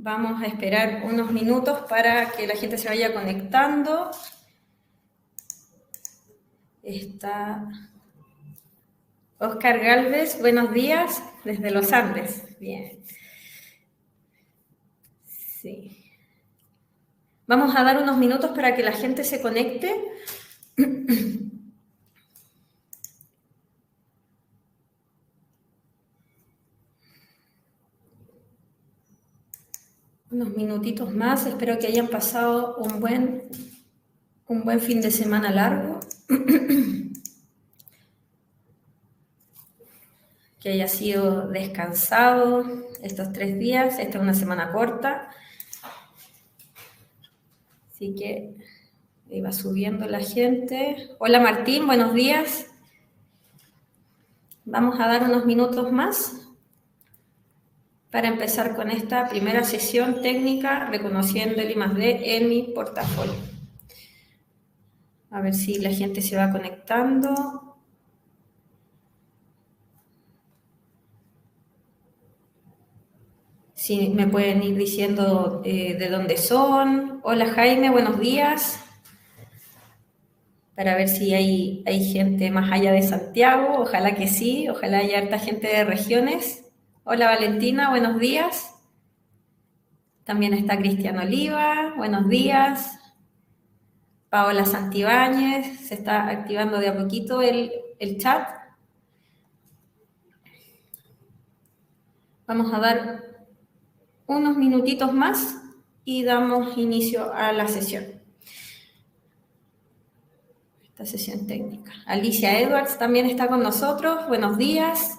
Vamos a esperar unos minutos para que la gente se vaya conectando. Está Oscar Galvez, buenos días, desde los Andes. Bien. Sí. Vamos a dar unos minutos para que la gente se conecte. Unos minutitos más, espero que hayan pasado un buen fin de semana largo. Que haya sido descansado estos 3 días. Esta es una semana corta. Así que iba subiendo la gente. Hola Martín, buenos días. Vamos a dar unos minutos más para empezar con esta primera sesión técnica reconociendo el I+D en mi portafolio. A ver si la gente se va conectando. Si me pueden ir diciendo de dónde son. Hola Jaime, buenos días. Para ver si hay gente más allá de Santiago. Ojalá que sí, ojalá haya harta gente de regiones. Hola Valentina, buenos días. También está Cristian Oliva, buenos días. Paola Santibáñez, se está activando de a poquito el chat. Vamos a dar unos minutitos más y damos inicio a la sesión. Esta sesión técnica. Alicia Edwards también está con nosotros, buenos días.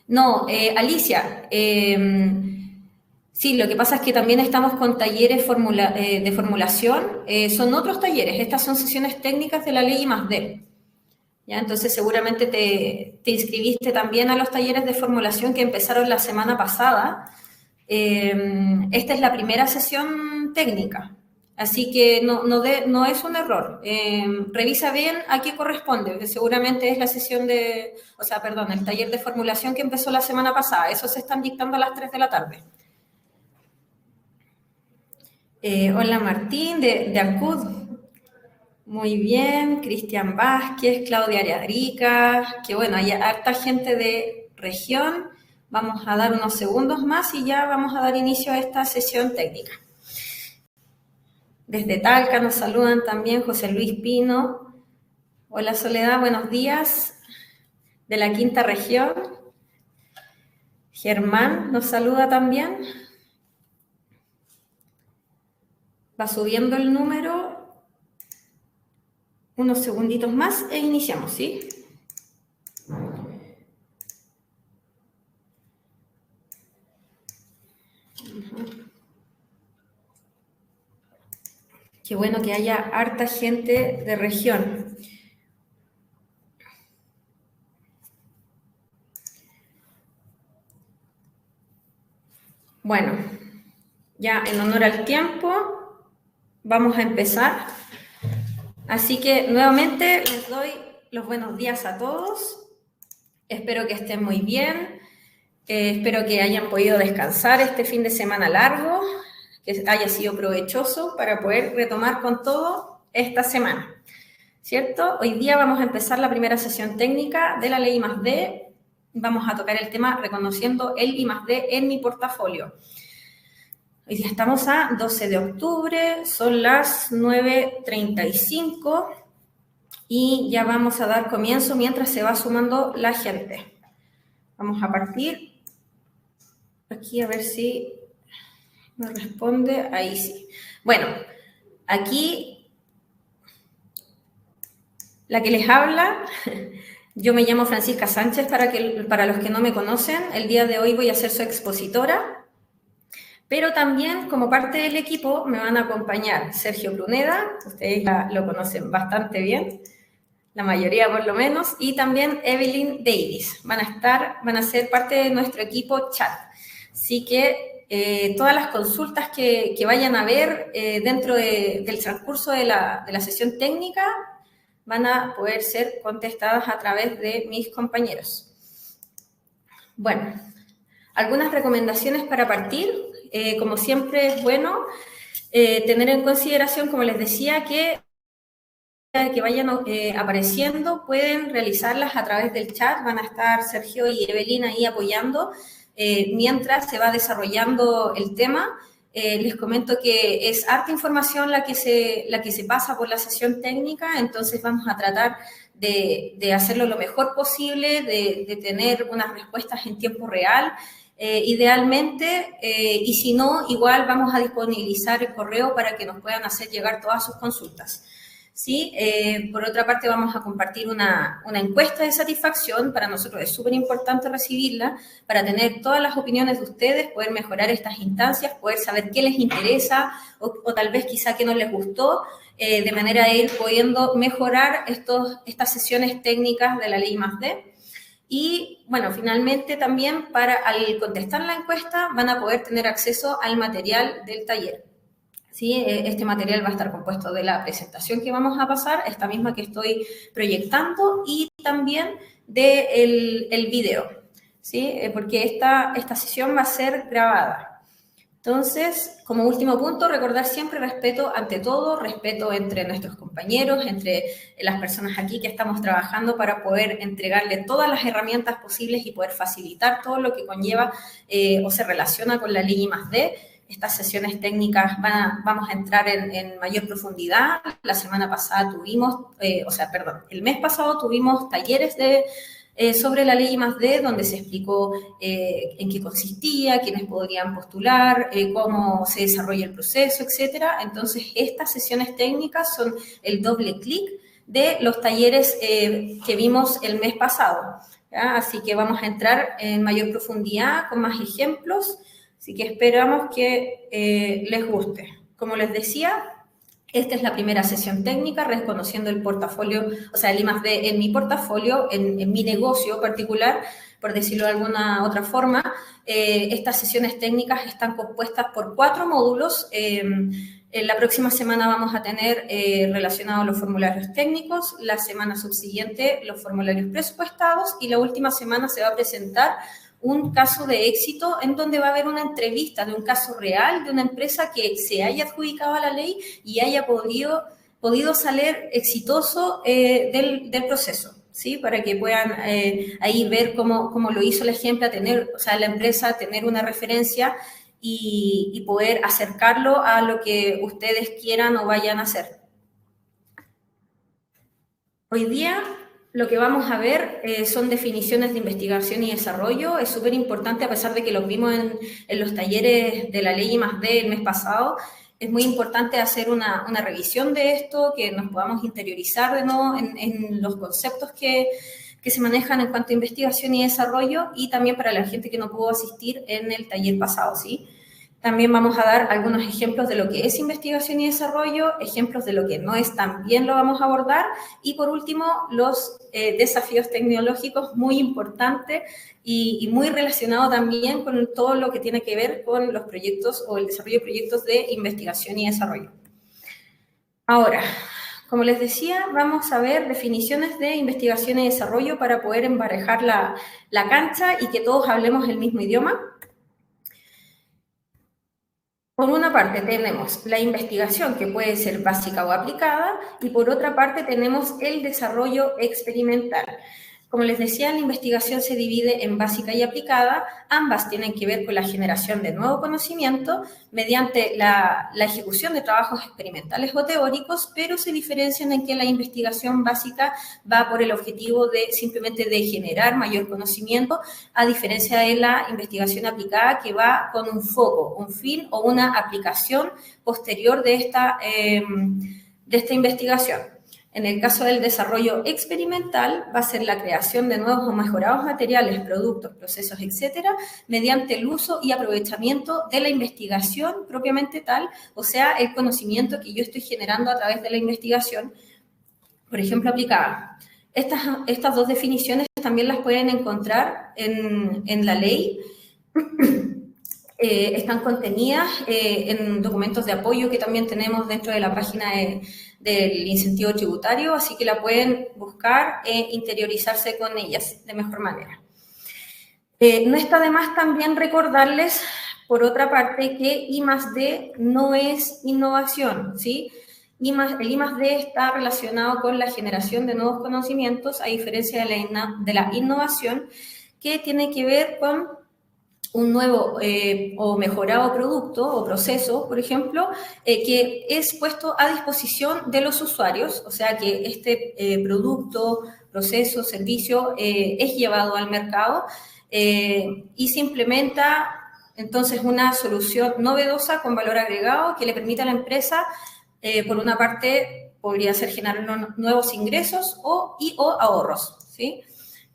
No, Alicia, sí, lo que pasa es que también estamos con talleres de formulación, son otros talleres, estas son sesiones técnicas de la ley I+D. ¿Ya? Entonces seguramente te inscribiste también a los talleres de formulación que empezaron la semana pasada. Esta es la primera sesión técnica, así que no es un error. Revisa bien a qué corresponde, que seguramente es la sesión el taller de formulación que empezó la semana pasada. Esos se están dictando a las 3 de la tarde. Hola Martín, de ACUD. Muy bien, Cristian Vázquez, Claudia Ariadrica, que bueno, hay harta gente de región. Vamos a dar unos segundos más y ya vamos a dar inicio a esta sesión técnica. Desde Talca nos saludan también José Luis Pino. Hola Soledad, buenos días. De la quinta región. Germán nos saluda también. Va subiendo el número. Unos segunditos más e iniciamos, ¿sí? Qué bueno que haya harta gente de región. Bueno, ya en honor al tiempo, vamos a empezar. Así que nuevamente les doy los buenos días a todos. Espero que estén muy bien. Espero que hayan podido descansar este fin de semana largo, que haya sido provechoso para poder retomar con todo esta semana, ¿cierto? Hoy día vamos a empezar la primera sesión técnica de la ley I+D. Vamos a tocar el tema reconociendo el I+D en mi portafolio. Hoy día estamos a 12 de octubre, son las 9:35 y ya vamos a dar comienzo mientras se va sumando la gente. Vamos a partir aquí a ver si me responde. Ahí sí. Bueno, aquí la que les habla, yo me llamo Francisca Sánchez, para los que no me conocen, el día de hoy voy a ser su expositora, pero también como parte del equipo me van a acompañar Sergio Pruneda, ustedes ya lo conocen bastante bien, la mayoría por lo menos, y también Evelyn Davis, van a ser parte de nuestro equipo chat. Así que todas las consultas que vayan a ver dentro del transcurso de la sesión técnica van a poder ser contestadas a través de mis compañeros. Bueno, Algunas recomendaciones para partir, como siempre es bueno tener en consideración, como les decía, que vayan apareciendo, pueden realizarlas a través del chat, van a estar Sergio y Evelyn ahí apoyando mientras se va desarrollando el tema. Les comento que es harta información la que se pasa por la sesión técnica, entonces vamos a tratar de hacerlo lo mejor posible, de tener unas respuestas en tiempo real, idealmente, y si no, igual vamos a disponibilizar el correo para que nos puedan hacer llegar todas sus consultas. ¿Sí? Por otra parte, vamos a compartir una encuesta de satisfacción. Para nosotros es súper importante recibirla para tener todas las opiniones de ustedes, poder mejorar estas instancias, poder saber qué les interesa o tal vez quizá qué no les gustó, de manera de ir pudiendo mejorar estas sesiones técnicas de la Ley +D. Y, bueno, finalmente también al contestar la encuesta van a poder tener acceso al material del taller. ¿Sí? Este material va a estar compuesto de la presentación que vamos a pasar, esta misma que estoy proyectando, y también del el video, ¿sí? Porque esta sesión va a ser grabada. Entonces, como último punto, recordar siempre respeto ante todo, respeto entre nuestros compañeros, entre las personas aquí que estamos trabajando para poder entregarle todas las herramientas posibles y poder facilitar todo lo que conlleva o se relaciona con la Ley +D. Estas sesiones técnicas vamos a entrar en mayor profundidad. La semana pasada el mes pasado tuvimos talleres sobre la Ley +D, donde se explicó en qué consistía, quiénes podrían postular, cómo se desarrolla el proceso, etcétera. Entonces, estas sesiones técnicas son el doble clic de los talleres que vimos el mes pasado, ¿ya? Así que vamos a entrar en mayor profundidad con más ejemplos. Así que esperamos que les guste. Como les decía, esta es la primera sesión técnica, reconociendo el portafolio, o sea, el I+D en mi portafolio, en mi negocio particular, por decirlo de alguna otra forma. Estas sesiones técnicas están compuestas por 4 módulos. En la próxima semana vamos a tener relacionados los formularios técnicos, la semana subsiguiente los formularios presupuestados, y la última semana se va a presentar un caso de éxito en donde va a haber una entrevista de un caso real de una empresa que se haya adjudicado a la ley y haya podido salir exitoso del proceso, ¿sí? Para que puedan ahí ver cómo lo hizo el ejemplo, la empresa, tener una referencia y poder acercarlo a lo que ustedes quieran o vayan a hacer. Hoy día lo que vamos a ver son definiciones de investigación y desarrollo. Es súper importante, a pesar de que los vimos en los talleres de la Ley +D el mes pasado, es muy importante hacer una revisión de esto, que nos podamos interiorizar de nuevo en los conceptos que se manejan en cuanto a investigación y desarrollo, y también para la gente que no pudo asistir en el taller pasado, ¿sí? También vamos a dar algunos ejemplos de lo que es investigación y desarrollo, ejemplos de lo que no es, también lo vamos a abordar, y por último, los desafíos tecnológicos, muy importante y muy relacionado también con todo lo que tiene que ver con los proyectos o el desarrollo de proyectos de investigación y desarrollo. Ahora, como les decía, vamos a ver definiciones de investigación y desarrollo para poder emparejar la cancha y que todos hablemos el mismo idioma. Por una parte tenemos la investigación, que puede ser básica o aplicada, y por otra parte tenemos el desarrollo experimental. Como les decía, la investigación se divide en básica y aplicada. Ambas tienen que ver con la generación de nuevo conocimiento mediante la ejecución de trabajos experimentales o teóricos, pero se diferencian en que la investigación básica va por el objetivo simplemente de generar mayor conocimiento, a diferencia de la investigación aplicada, que va con un foco, un fin o una aplicación posterior de esta investigación. En el caso del desarrollo experimental, va a ser la creación de nuevos o mejorados materiales, productos, procesos, etcétera, mediante el uso y aprovechamiento de la investigación propiamente tal, o sea, el conocimiento que yo estoy generando a través de la investigación, por ejemplo, aplicada. Estas dos definiciones también las pueden encontrar en la ley. Están contenidas en documentos de apoyo que también tenemos dentro de la página del incentivo tributario, así que la pueden buscar e interiorizarse con ellas de mejor manera. No está de más también recordarles, por otra parte, que I+D no es innovación, ¿sí? El I+D está relacionado con la generación de nuevos conocimientos, a diferencia de la innovación, que tiene que ver con un nuevo o mejorado producto o proceso, por ejemplo, que es puesto a disposición de los usuarios, o sea que este producto, proceso, servicio es llevado al mercado y se implementa entonces una solución novedosa con valor agregado que le permita a la empresa, por una parte, podría ser generar nuevos ingresos o ahorros, ¿sí?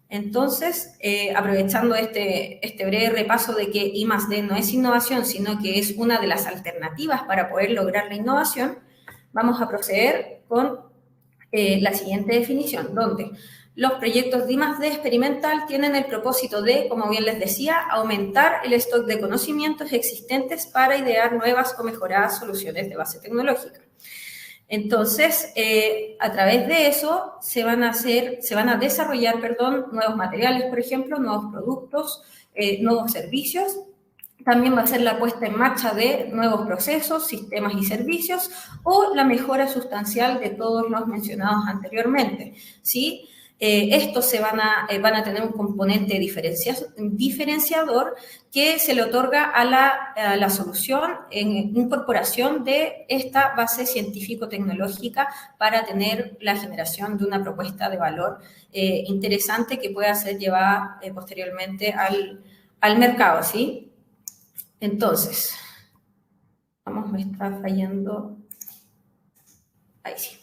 Entonces, aprovechando este breve repaso de que I+D no es innovación, sino que es una de las alternativas para poder lograr la innovación, vamos a proceder con la siguiente definición, donde los proyectos de I+D experimental tienen el propósito de, como bien les decía, aumentar el stock de conocimientos existentes para idear nuevas o mejoradas soluciones de base tecnológica. Entonces, a través de eso se van a desarrollar, nuevos materiales, por ejemplo, nuevos productos, nuevos servicios. También va a ser la puesta en marcha de nuevos procesos, sistemas y servicios o la mejora sustancial de todos los mencionados anteriormente, ¿sí? Estos van a tener un componente diferenciador que se le otorga a la solución en incorporación de esta base científico-tecnológica para tener la generación de una propuesta de valor interesante que pueda ser llevada posteriormente al mercado, ¿sí? Entonces, me está fallando. Ahí sí.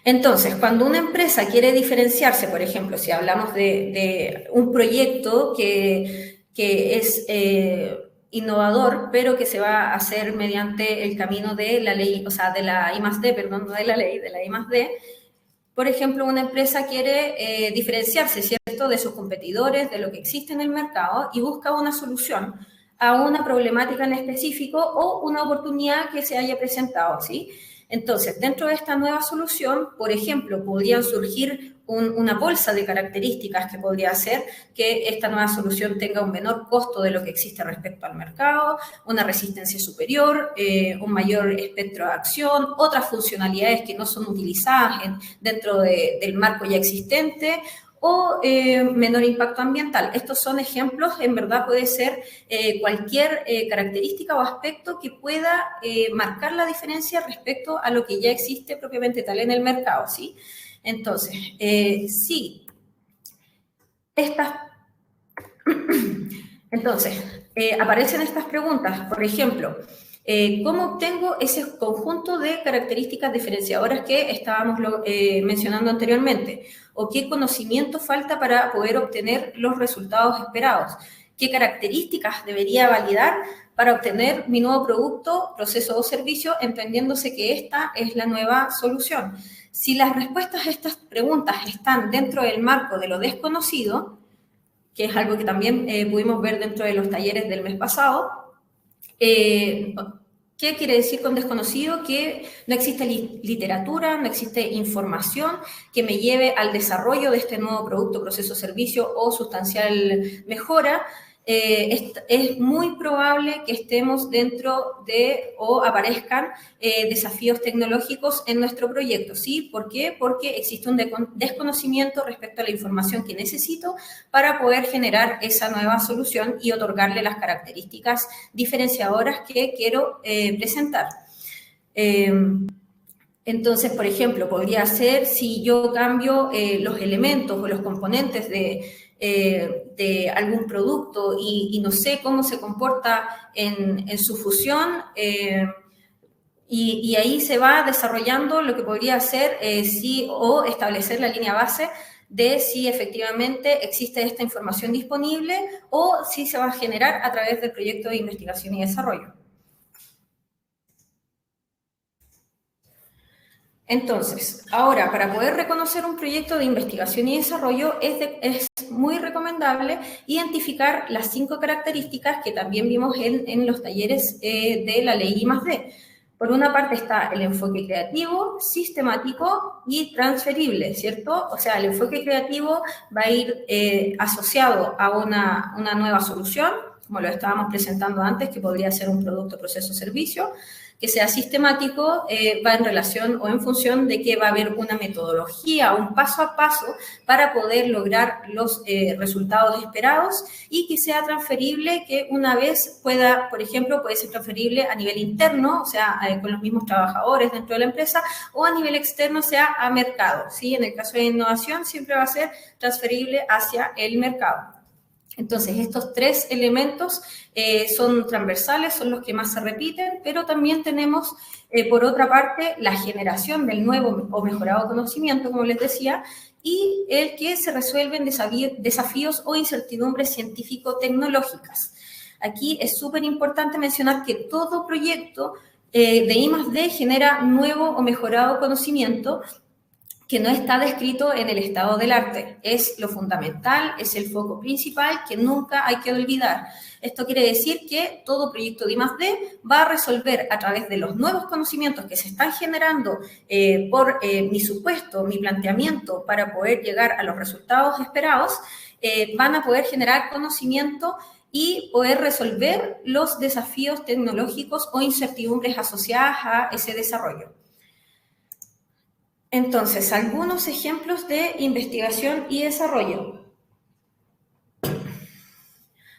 Entonces, cuando una empresa quiere diferenciarse, por ejemplo, si hablamos de un proyecto que es innovador, pero que se va a hacer mediante el camino de la ley, o sea, de la I+D, perdón, no de la ley, de la I+D, por ejemplo, una empresa quiere diferenciarse, ¿cierto?, de sus competidores, de lo que existe en el mercado y busca una solución a una problemática en específico o una oportunidad que se haya presentado, ¿sí? Entonces, dentro de esta nueva solución, por ejemplo, podrían surgir una bolsa de características que podría hacer que esta nueva solución tenga un menor costo de lo que existe respecto al mercado, una resistencia superior, un mayor espectro de acción, otras funcionalidades que no son utilizadas dentro del marco ya existente, o menor impacto ambiental. Estos son ejemplos, en verdad puede ser cualquier característica o aspecto que pueda marcar la diferencia respecto a lo que ya existe propiamente tal en el mercado, ¿sí? Entonces, sí, aparecen estas preguntas, por ejemplo, ¿cómo obtengo ese conjunto de características diferenciadoras que estábamos mencionando anteriormente? ¿O qué conocimiento falta para poder obtener los resultados esperados? ¿Qué características debería validar para obtener mi nuevo producto, proceso o servicio, entendiéndose que esta es la nueva solución? Si las respuestas a estas preguntas están dentro del marco de lo desconocido, que es algo que también pudimos ver dentro de los talleres del mes pasado, ¿qué quiere decir con desconocido? Que no existe literatura, no existe información que me lleve al desarrollo de este nuevo producto, proceso, servicio o sustancial mejora. Es muy probable que estemos dentro de o aparezcan desafíos tecnológicos en nuestro proyecto, ¿sí? ¿Por qué? Porque existe un desconocimiento respecto a la información que necesito para poder generar esa nueva solución y otorgarle las características diferenciadoras que quiero presentar. Entonces, por ejemplo, podría ser si yo cambio los elementos o los componentes de algún producto y no sé cómo se comporta en su fusión, y ahí se va desarrollando lo que podría ser o establecer la línea base de si efectivamente existe esta información disponible o si se va a generar a través del proyecto de investigación y desarrollo. Entonces, ahora, para poder reconocer un proyecto de investigación y desarrollo, es muy recomendable identificar las 5 características que también vimos en los talleres de la ley I+D. Por una parte está el enfoque creativo, sistemático y transferible, ¿cierto? O sea, el enfoque creativo va a ir asociado a una nueva solución, como lo estábamos presentando antes, que podría ser un producto, proceso, servicio, que sea sistemático, va en relación o en función de que va a haber una metodología, un paso a paso para poder lograr los resultados esperados, y que sea transferible, que una vez pueda, por ejemplo, puede ser transferible a nivel interno, o sea, con los mismos trabajadores dentro de la empresa, o a nivel externo, sea a mercado, ¿sí? En el caso de innovación siempre va a ser transferible hacia el mercado. Entonces, estos tres elementos son transversales, son los que más se repiten, pero también tenemos, por otra parte, la generación del nuevo o mejorado conocimiento, como les decía, y el que se resuelven desafíos o incertidumbres científico-tecnológicas. Aquí es súper importante mencionar que todo proyecto de I+D genera nuevo o mejorado conocimiento que no está descrito en el estado del arte. Es lo fundamental, es el foco principal que nunca hay que olvidar. Esto quiere decir que todo proyecto de I+D va a resolver a través de los nuevos conocimientos que se están generando por mi supuesto, mi planteamiento para poder llegar a los resultados esperados, van a poder generar conocimiento y poder resolver los desafíos tecnológicos o incertidumbres asociadas a ese desarrollo. Entonces, algunos ejemplos de investigación y desarrollo.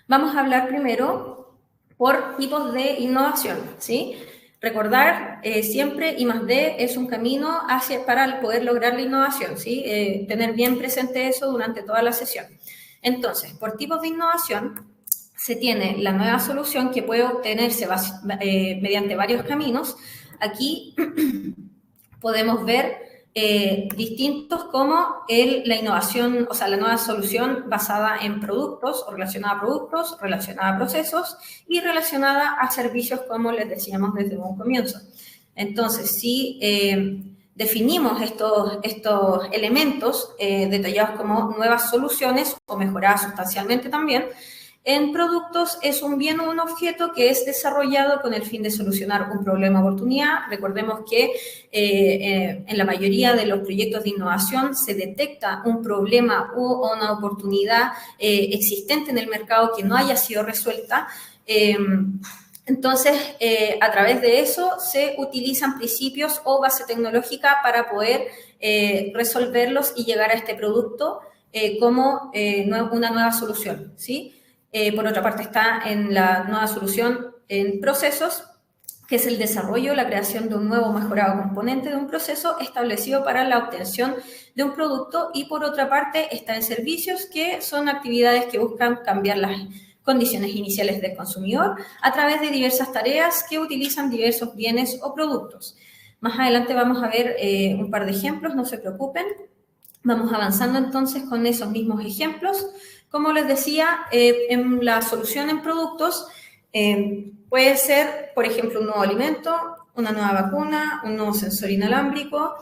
Vamos a hablar primero por tipos de innovación, ¿sí? Recordar siempre I+D es un camino para poder lograr la innovación, ¿sí? Tener bien presente eso durante toda la sesión. Entonces, por tipos de innovación, se tiene la nueva solución que puede obtenerse mediante varios caminos. Aquí podemos ver distintos como la innovación, o sea, la nueva solución basada en productos, o relacionada a productos, relacionada a procesos y relacionada a servicios, como les decíamos desde un comienzo. Entonces, si definimos estos elementos detallados como nuevas soluciones o mejoradas sustancialmente también, en productos es un bien o un objeto que es desarrollado con el fin de solucionar un problema o oportunidad. Recordemos que en la mayoría de los proyectos de innovación se detecta un problema o una oportunidad existente en el mercado que no haya sido resuelta. Entonces, a través de eso se utilizan principios o base tecnológica para poder resolverlos y llegar a este producto como una nueva solución, ¿sí? Por otra parte está en la nueva solución en procesos, que es el desarrollo, la creación de un nuevo mejorado componente de un proceso establecido para la obtención de un producto, y por otra parte está en servicios, que son actividades que buscan cambiar las condiciones iniciales del consumidor a través de diversas tareas que utilizan diversos bienes o productos. Más adelante vamos a ver un par de ejemplos, no se preocupen. Vamos avanzando entonces con esos mismos ejemplos. Como les decía, en la solución en productos puede ser, por ejemplo, un nuevo alimento, una nueva vacuna, un nuevo sensor inalámbrico,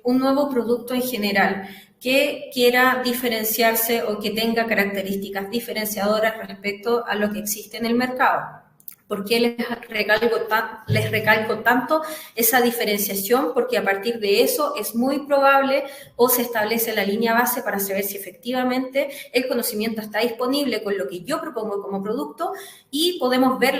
un nuevo producto en general que quiera diferenciarse o que tenga características diferenciadoras respecto a lo que existe en el mercado. ¿Por qué les recalco tanto esa diferenciación? Porque a partir de eso es muy probable o se establece la línea base para saber si efectivamente el conocimiento está disponible con lo que yo propongo como producto, y podemos ver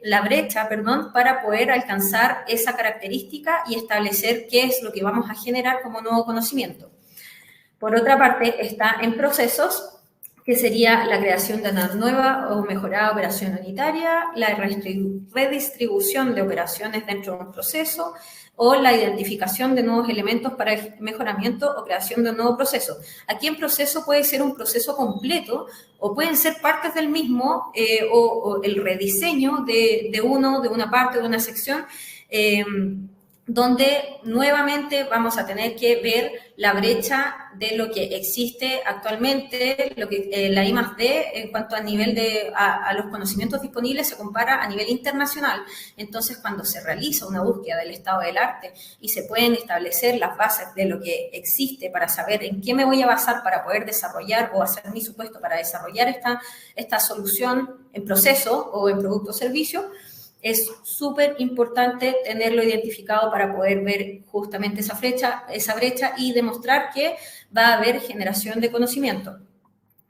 la brecha, para poder alcanzar esa característica y establecer qué es lo que vamos a generar como nuevo conocimiento. Por otra parte, está en procesos, que sería la creación de una nueva o mejorada operación unitaria, la redistribución de operaciones dentro de un proceso, o la identificación de nuevos elementos para el mejoramiento o creación de un nuevo proceso. Aquí en proceso puede ser un proceso completo, o pueden ser partes del mismo, o el rediseño de una parte, de una sección, donde nuevamente vamos a tener que ver la brecha de lo que existe actualmente, lo que la I+D en cuanto a nivel a los conocimientos disponibles se compara a nivel internacional. Entonces, cuando se realiza una búsqueda del estado del arte y se pueden establecer las bases de lo que existe para saber en qué me voy a basar para poder desarrollar o hacer mi supuesto para desarrollar esta solución en proceso o en producto o servicio, es súper importante tenerlo identificado para poder ver justamente esa brecha y demostrar que va a haber generación de conocimiento.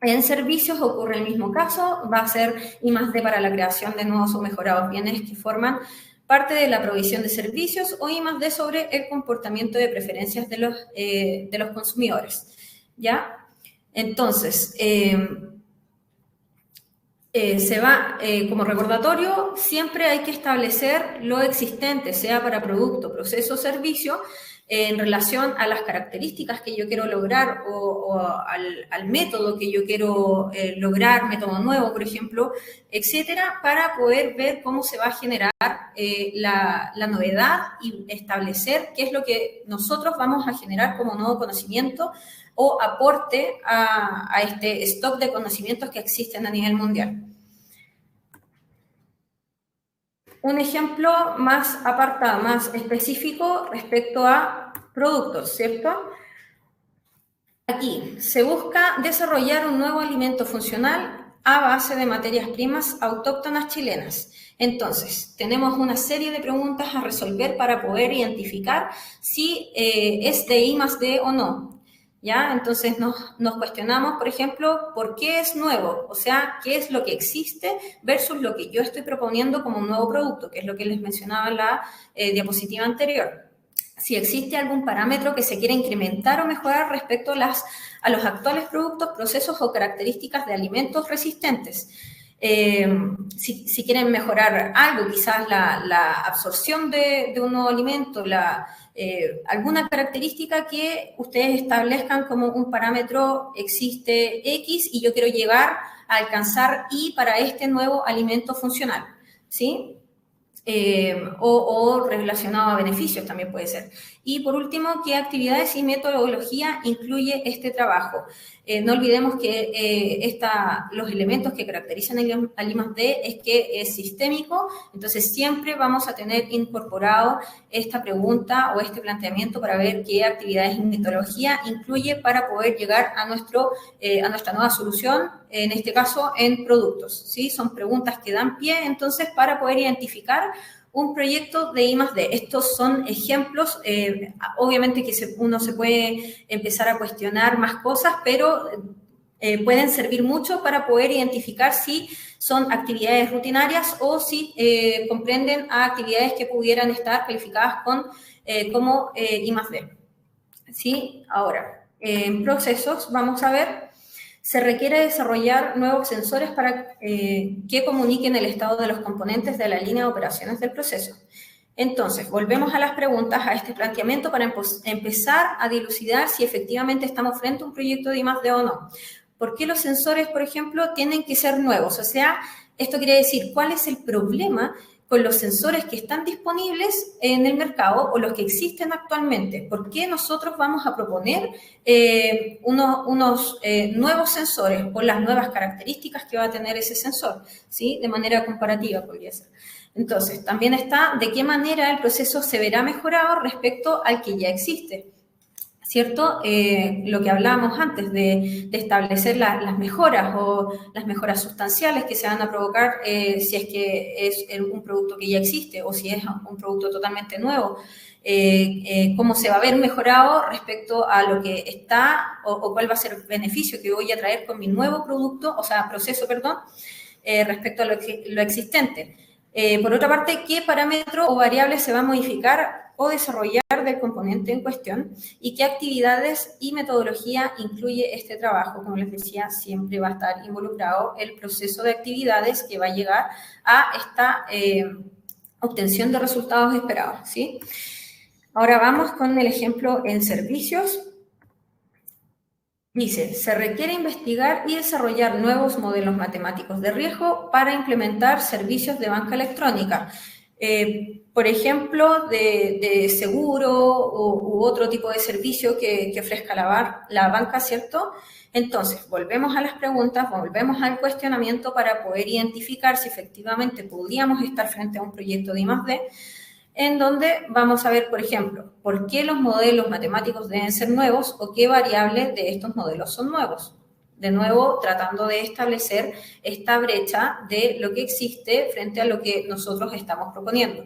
En servicios ocurre el mismo caso, va a ser I+D para la creación de nuevos o mejorados bienes que forman parte de la provisión de servicios o I+D sobre el comportamiento de preferencias de los consumidores, ¿ya? Entonces, como recordatorio, siempre hay que establecer lo existente, sea para producto, proceso o servicio, en relación a las características que yo quiero lograr o al método que yo quiero lograr, método nuevo, por ejemplo, etcétera, para poder ver cómo se va a generar la novedad y establecer qué es lo que nosotros vamos a generar como nuevo conocimiento o aporte a este stock de conocimientos que existen a nivel mundial. Un ejemplo más apartado, más específico respecto a productos, ¿cierto? Aquí se busca desarrollar un nuevo alimento funcional a base de materias primas autóctonas chilenas. Entonces, tenemos una serie de preguntas a resolver para poder identificar si es de I+D o no. ¿Ya? Entonces nos cuestionamos, por ejemplo, ¿por qué es nuevo? O sea, ¿qué es lo que existe versus lo que yo estoy proponiendo como un nuevo producto? Que es lo que les mencionaba en la diapositiva anterior. Si existe algún parámetro que se quiera incrementar o mejorar respecto a los actuales productos, procesos o características de alimentos resistentes. Si quieren mejorar algo, quizás la absorción de un nuevo alimento, alguna característica que ustedes establezcan como un parámetro existe X y yo quiero llegar a alcanzar Y para este nuevo alimento funcional, ¿sí? O relacionado a beneficios también puede ser. Y por último, ¿qué actividades y metodología incluye este trabajo? No olvidemos que los elementos que caracterizan al I+D es que es sistémico, entonces siempre vamos a tener incorporado esta pregunta o este planteamiento para ver qué actividades y metodología incluye para poder llegar a nuestra nueva solución, en este caso en productos, ¿sí? Son preguntas que dan pie entonces para poder identificar un proyecto de I+D. Estos son ejemplos, obviamente que uno se puede empezar a cuestionar más cosas, pero pueden servir mucho para poder identificar si son actividades rutinarias o si comprenden a actividades que pudieran estar calificadas como I+D. ¿Sí? Ahora, en procesos, vamos a ver, se requiere desarrollar nuevos sensores para que comuniquen el estado de los componentes de la línea de operaciones del proceso. Entonces, volvemos a las preguntas, a este planteamiento para empezar a dilucidar si efectivamente estamos frente a un proyecto de I+D o no. ¿Por qué los sensores, por ejemplo, tienen que ser nuevos? O sea, esto quiere decir, ¿cuál es el problema con los sensores que están disponibles en el mercado o los que existen actualmente? ¿Por qué nosotros vamos a proponer unos nuevos sensores por las nuevas características que va a tener ese sensor? ¿Sí? De manera comparativa podría ser. Entonces, también está de qué manera el proceso se verá mejorado respecto al que ya existe, ¿cierto? Lo que hablábamos antes de establecer las mejoras o las mejoras sustanciales que se van a provocar si es que es un producto que ya existe o si es un producto totalmente nuevo. Cómo se va a ver mejorado respecto a lo que está o cuál va a ser el beneficio que voy a traer con mi nuevo producto, o sea, proceso, perdón, respecto a lo existente. Por otra parte, ¿qué parámetro o variable se va a modificar o desarrollar del componente en cuestión y qué actividades y metodología incluye este trabajo? Como les decía, siempre va a estar involucrado el proceso de actividades que va a llegar a esta obtención de resultados esperados, ¿sí? Ahora vamos con el ejemplo en servicios. Dice, se requiere investigar y desarrollar nuevos modelos matemáticos de riesgo para implementar servicios de banca electrónica. Por ejemplo, de seguro u otro tipo de servicio que ofrezca la banca, ¿cierto? Entonces, volvemos a las preguntas, volvemos al cuestionamiento para poder identificar si efectivamente podríamos estar frente a un proyecto de I+D, en donde vamos a ver, por ejemplo, por qué los modelos matemáticos deben ser nuevos o qué variables de estos modelos son nuevos. de nuevo tratando de establecer esta brecha de lo que existe frente a lo que nosotros estamos proponiendo.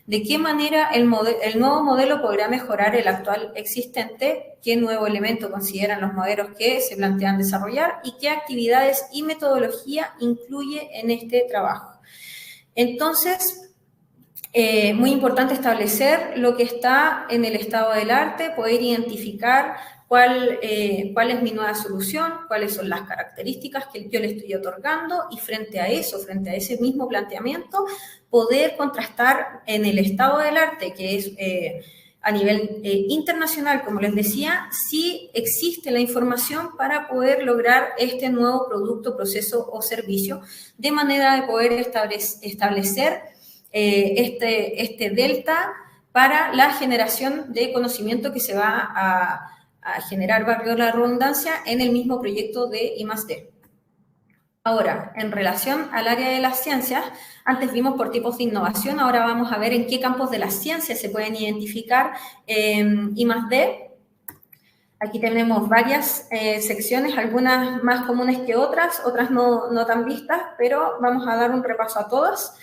¿De qué manera el nuevo modelo podrá mejorar el actual existente? ¿Qué nuevo elemento consideran los modelos que se plantean desarrollar? ¿Y qué actividades y metodología incluye en este trabajo? Entonces, muy importante establecer lo que está en el estado del arte, poder identificar cuál es mi nueva solución, cuáles son las características que yo le estoy otorgando y frente a eso, frente a ese mismo planteamiento, poder contrastar en el estado del arte, que es a nivel internacional, como les decía, si existe la información para poder lograr este nuevo producto, proceso o servicio, de manera de poder establecer este delta para la generación de conocimiento que se va a generar, valga la redundancia, en el mismo proyecto de I+D. Ahora, en relación al área de las ciencias, antes vimos por tipos de innovación, ahora vamos a ver en qué campos de las ciencias se pueden identificar I+D. Aquí tenemos varias secciones, algunas más comunes que otras no tan vistas, pero vamos a dar un repaso a todas.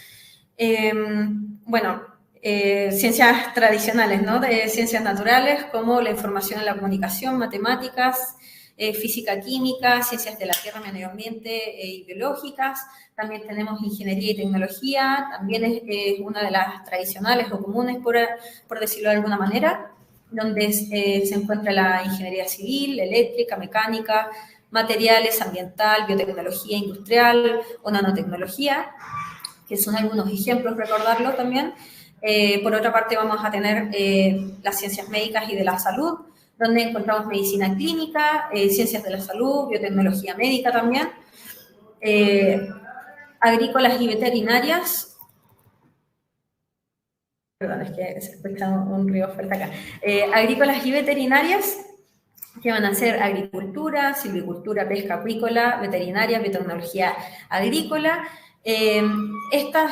Ciencias tradicionales, ¿no? De ciencias naturales, como la información y la comunicación, matemáticas, física, química, ciencias de la tierra, medio ambiente y biológicas. También tenemos ingeniería y tecnología, también es una de las tradicionales o comunes, por decirlo de alguna manera, donde se encuentra la ingeniería civil, eléctrica, mecánica, materiales, ambiental, biotecnología industrial o nanotecnología, que son algunos ejemplos, recordarlo también. Por otra parte, vamos a tener las ciencias médicas y de la salud, donde encontramos medicina clínica, ciencias de la salud, biotecnología médica también, agrícolas y veterinarias. Perdón, es que se escucha un ruido fuerte acá. Agrícolas y veterinarias, que van a ser agricultura, silvicultura, pesca acuícola, veterinaria, biotecnología agrícola.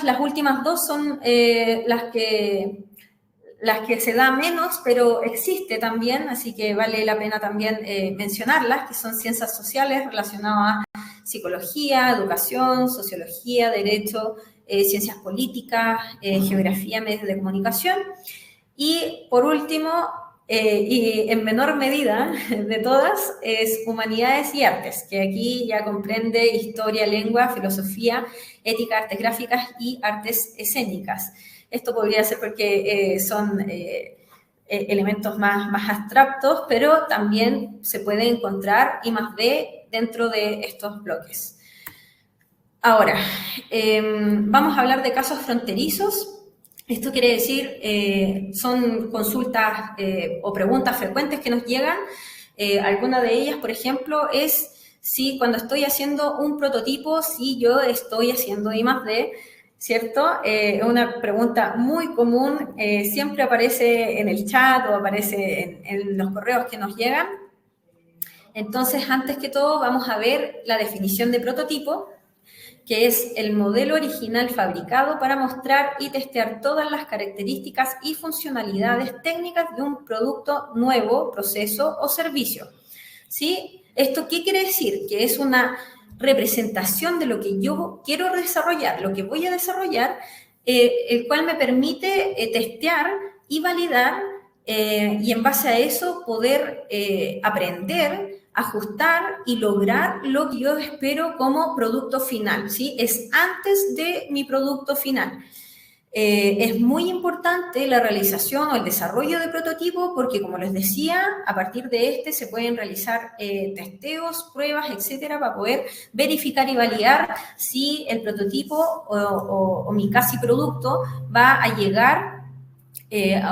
Las últimas dos son las que se da menos, pero existe también, así que vale la pena también mencionarlas, que son ciencias sociales relacionadas a psicología, educación, sociología, derecho, ciencias políticas, geografía, medios de comunicación. Y por último, y en menor medida de todas, es humanidades y artes, que aquí ya comprende historia, lengua, filosofía, ética, artes gráficas y artes escénicas. Esto podría ser porque son elementos más abstractos, pero también se puede encontrar I+D dentro de estos bloques. Ahora, vamos a hablar de casos fronterizos. Esto quiere decir, son consultas o preguntas frecuentes que nos llegan. Alguna de ellas, por ejemplo, es si cuando estoy haciendo un prototipo, si yo estoy haciendo I+D, ¿cierto? Una pregunta muy común, siempre aparece en el chat o aparece en los correos que nos llegan. Entonces, antes que todo, vamos a ver la definición de prototipo, que es el modelo original fabricado para mostrar y testear todas las características y funcionalidades técnicas de un producto nuevo, proceso o servicio. ¿Sí? ¿Esto qué quiere decir? Que es una representación de lo que yo quiero desarrollar, lo que voy a desarrollar, el cual me permite testear y validar y en base a eso poder aprender, ajustar y lograr lo que yo espero como producto final, ¿sí? Es antes de mi producto final. Es muy importante la realización o el desarrollo de prototipo porque, como les decía, a partir de este se pueden realizar testeos, pruebas, etcétera, para poder verificar y validar si el prototipo o mi casi producto va a llegar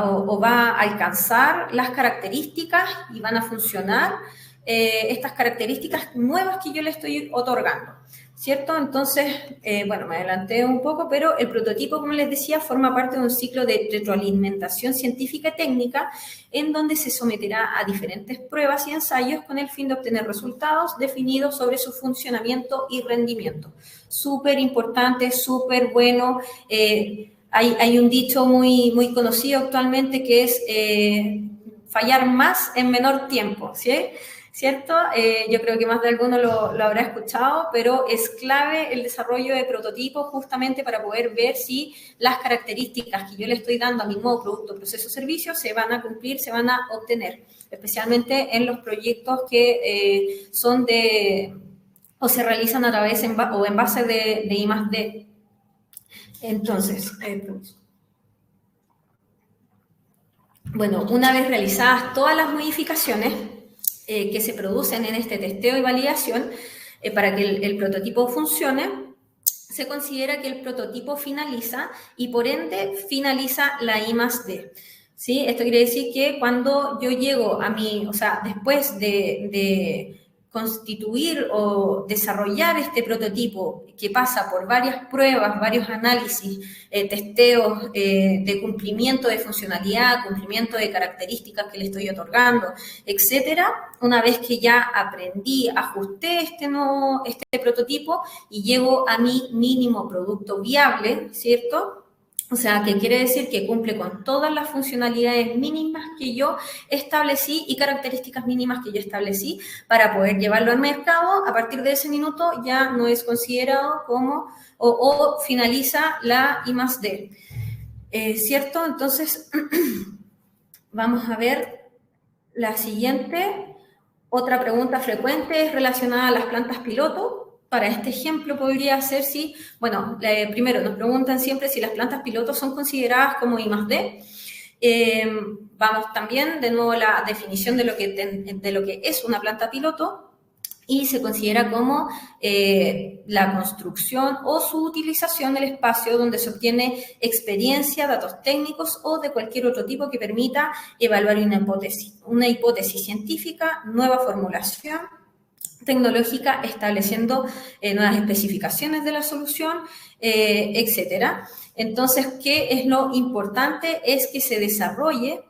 o va a alcanzar las características y van a funcionar estas características nuevas que yo le estoy otorgando, ¿cierto? Entonces, bueno, me adelanté un poco, pero el prototipo, como les decía, forma parte de un ciclo de retroalimentación científica y técnica en donde se someterá a diferentes pruebas y ensayos con el fin de obtener resultados definidos sobre su funcionamiento y rendimiento. Súper importante, súper bueno. Hay un dicho muy conocido actualmente que es fallar más en menor tiempo, ¿sí? ¿cierto? Yo creo que más de alguno lo habrá escuchado, pero es clave el desarrollo de prototipos justamente para poder ver si las características que yo le estoy dando a mi nuevo producto, proceso, servicio se van a cumplir, se van a obtener, especialmente en los proyectos que son o se realizan a través o en base de I+D. Entonces, bueno, una vez realizadas todas las modificaciones que se producen en este testeo y validación, para que el prototipo funcione, se considera que el prototipo finaliza y por ende finaliza la I+D. ¿Sí? Esto quiere decir que cuando yo llego a o sea, después de constituir o desarrollar este prototipo que pasa por varias pruebas, varios análisis, testeos de cumplimiento de funcionalidad, cumplimiento de características que le estoy otorgando, etcétera, una vez que ya aprendí, ajusté este prototipo y llego a mi mínimo producto viable, ¿cierto? O sea, que quiere decir que cumple con todas las funcionalidades mínimas que yo establecí y características mínimas que yo establecí para poder llevarlo al mercado. A partir de ese minuto ya no es considerado como o finaliza la I+D. ¿Cierto? Entonces, vamos a ver la siguiente. Otra pregunta frecuente es relacionada a las plantas piloto. Para este ejemplo podría ser si, bueno, primero nos preguntan siempre si las plantas piloto son consideradas como I+D. Vamos también de nuevo a la definición de lo que es una planta piloto y se considera como la construcción o su utilización del espacio donde se obtiene experiencia, datos técnicos o de cualquier otro tipo que permita evaluar una hipótesis científica, nueva formulación tecnológica, estableciendo nuevas especificaciones de la solución, etcétera. Entonces, ¿qué es lo importante? Es que se desarrolle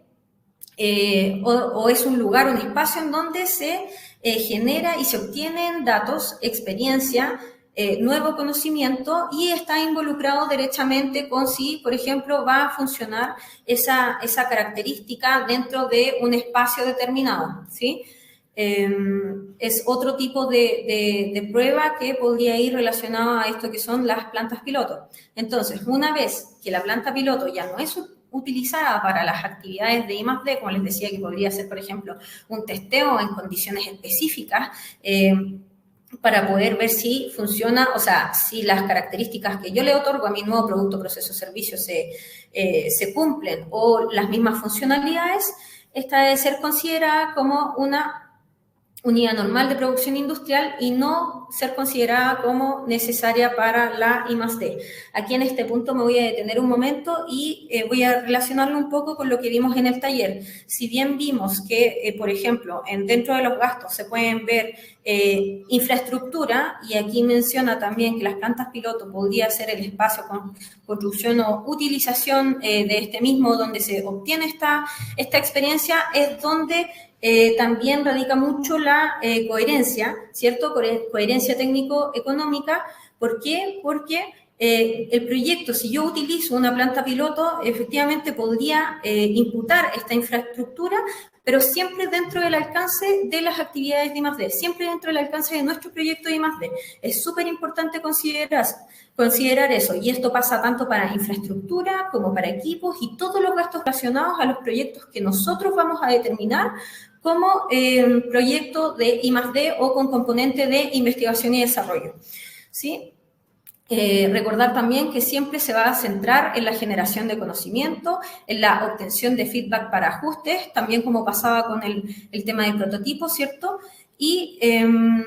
o es un lugar, un espacio en donde se genera y se obtienen datos, experiencia, nuevo conocimiento y está involucrado derechamente con si, por ejemplo, va a funcionar esa característica dentro de un espacio determinado, ¿sí? Es otro tipo de prueba que podría ir relacionada a esto que son las plantas piloto. Entonces, una vez que la planta piloto ya no es utilizada para las actividades de I+D, como les decía, que podría ser, por ejemplo, un testeo en condiciones específicas, para poder ver si funciona, o sea, si las características que yo le otorgo a mi nuevo producto, proceso, servicio se cumplen o las mismas funcionalidades, esta debe ser considerada como una unidad normal de producción industrial y no ser considerada como necesaria para la I+D. Aquí en este punto me voy a detener un momento y voy a relacionarlo un poco con lo que vimos en el taller. Si bien vimos que, por ejemplo, dentro de los gastos se pueden ver infraestructura, y aquí menciona también que las plantas piloto podría ser el espacio con construcción o utilización de este mismo donde se obtiene esta experiencia, es donde también radica mucho la coherencia, ¿cierto? Coherencia técnico-económica. ¿Por qué? Porque el proyecto, si yo utilizo una planta piloto, efectivamente podría imputar esta infraestructura, pero siempre dentro del alcance de las actividades de I+D, siempre dentro del alcance de nuestro proyecto de I+D. Es súper importante considerar eso, y esto pasa tanto para infraestructura como para equipos y todos los gastos relacionados a los proyectos que nosotros vamos a determinar como proyecto de I+D o con componente de investigación y desarrollo, ¿sí? Recordar también que siempre se va a centrar en la generación de conocimiento, en la obtención de feedback para ajustes, también como pasaba con el tema del prototipo, ¿cierto? Y,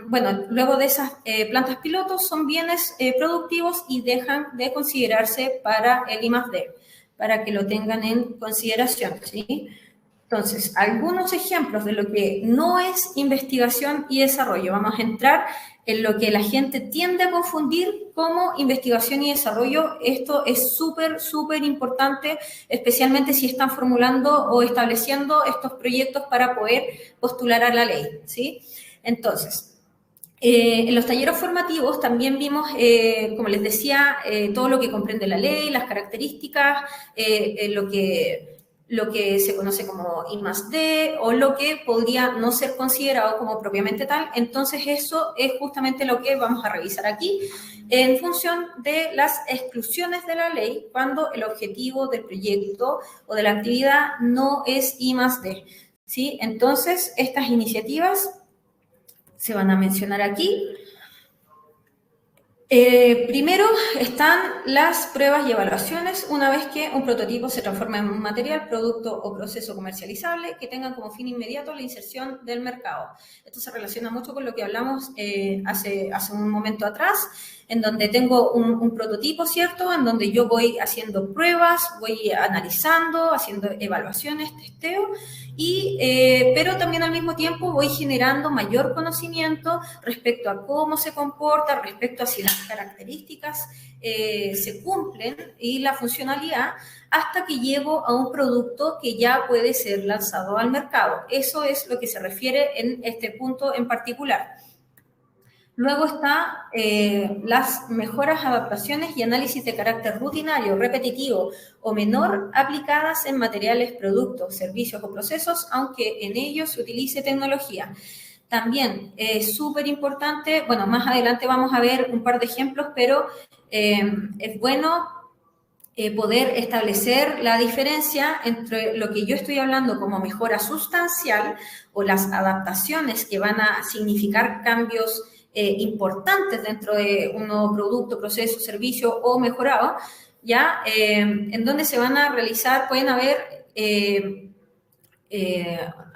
bueno, luego de esas plantas pilotos son bienes productivos y dejan de considerarse para el I+D, para que lo tengan en consideración, ¿sí? Entonces, algunos ejemplos de lo que no es investigación y desarrollo. Vamos a entrar en lo que la gente tiende a confundir como investigación y desarrollo. Esto es súper, súper importante, especialmente si están formulando o estableciendo estos proyectos para poder postular a la ley, ¿sí? Entonces, en los talleres formativos también vimos, como les decía, todo lo que comprende la ley, las características, lo que lo que se conoce como I+D o lo que podría no ser considerado como propiamente tal. Entonces, eso es justamente lo que vamos a revisar aquí en función de las exclusiones de la ley cuando el objetivo del proyecto o de la actividad no es I+D, ¿sí? Entonces, estas iniciativas se van a mencionar aquí. Primero están las pruebas y evaluaciones una vez que un prototipo se transforma en un material, producto o proceso comercializable que tengan como fin inmediato la inserción del mercado. Esto se relaciona mucho con lo que hablamos hace un momento atrás, en donde tengo un prototipo, ¿cierto? En donde yo voy haciendo pruebas, voy analizando, haciendo evaluaciones, testeo, pero también al mismo tiempo voy generando mayor conocimiento respecto a cómo se comporta, respecto a si las características se cumplen y la funcionalidad, hasta que llego a un producto que ya puede ser lanzado al mercado. Eso es lo que se refiere en este punto en particular. Luego está las mejoras, adaptaciones y análisis de carácter rutinario, repetitivo o menor aplicadas en materiales, productos, servicios o procesos, aunque en ellos se utilice tecnología. También es súper importante, bueno, más adelante vamos a ver un par de ejemplos, pero es bueno poder establecer la diferencia entre lo que yo estoy hablando como mejora sustancial o las adaptaciones que van a significar cambios importantes dentro de un nuevo producto, proceso, servicio o mejorado, ¿ya? En donde se van a realizar, pueden haber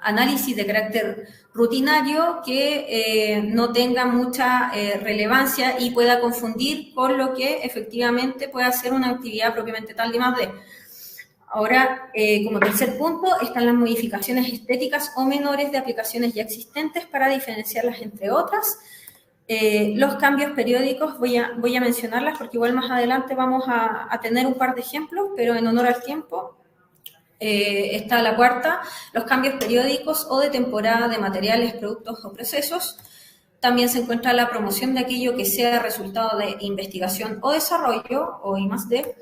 análisis de carácter rutinario que no tenga mucha relevancia y pueda confundir con lo que efectivamente pueda ser una actividad propiamente tal de I+D. Ahora, como tercer punto, están las modificaciones estéticas o menores de aplicaciones ya existentes para diferenciarlas entre otras. Los cambios periódicos, voy a mencionarlas porque igual más adelante vamos a tener un par de ejemplos, pero en honor al tiempo. Está la cuarta, los cambios periódicos o de temporada de materiales, productos o procesos. También se encuentra la promoción de aquello que sea resultado de investigación o desarrollo, o I+D.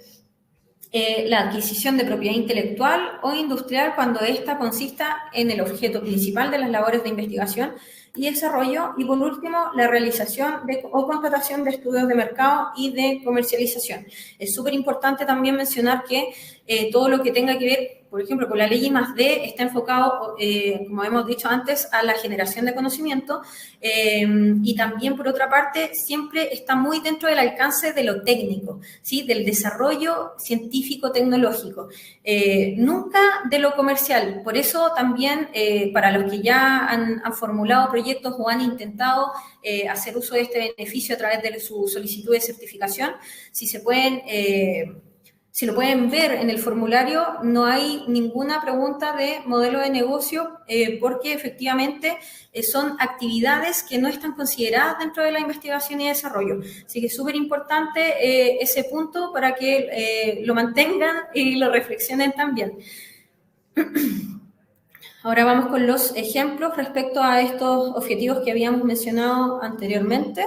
La adquisición de propiedad intelectual o industrial cuando ésta consista en el objeto principal de las labores de investigación y desarrollo. Y por último, la realización o contratación de estudios de mercado y de comercialización. Es súper importante también mencionar que todo lo que tenga que ver, por ejemplo, con la ley I+D está enfocado, como hemos dicho antes, a la generación de conocimiento y también, por otra parte, siempre está muy dentro del alcance de lo técnico, ¿sí? Del desarrollo científico-tecnológico, nunca de lo comercial. Por eso también, para los que ya han formulado proyectos o han intentado hacer uso de este beneficio a través de su solicitud de certificación, si lo pueden ver en el formulario, no hay ninguna pregunta de modelo de negocio porque efectivamente son actividades que no están consideradas dentro de la investigación y desarrollo. Así que es súper importante ese punto para que lo mantengan y lo reflexionen también. Ahora vamos con los ejemplos respecto a estos objetivos que habíamos mencionado anteriormente.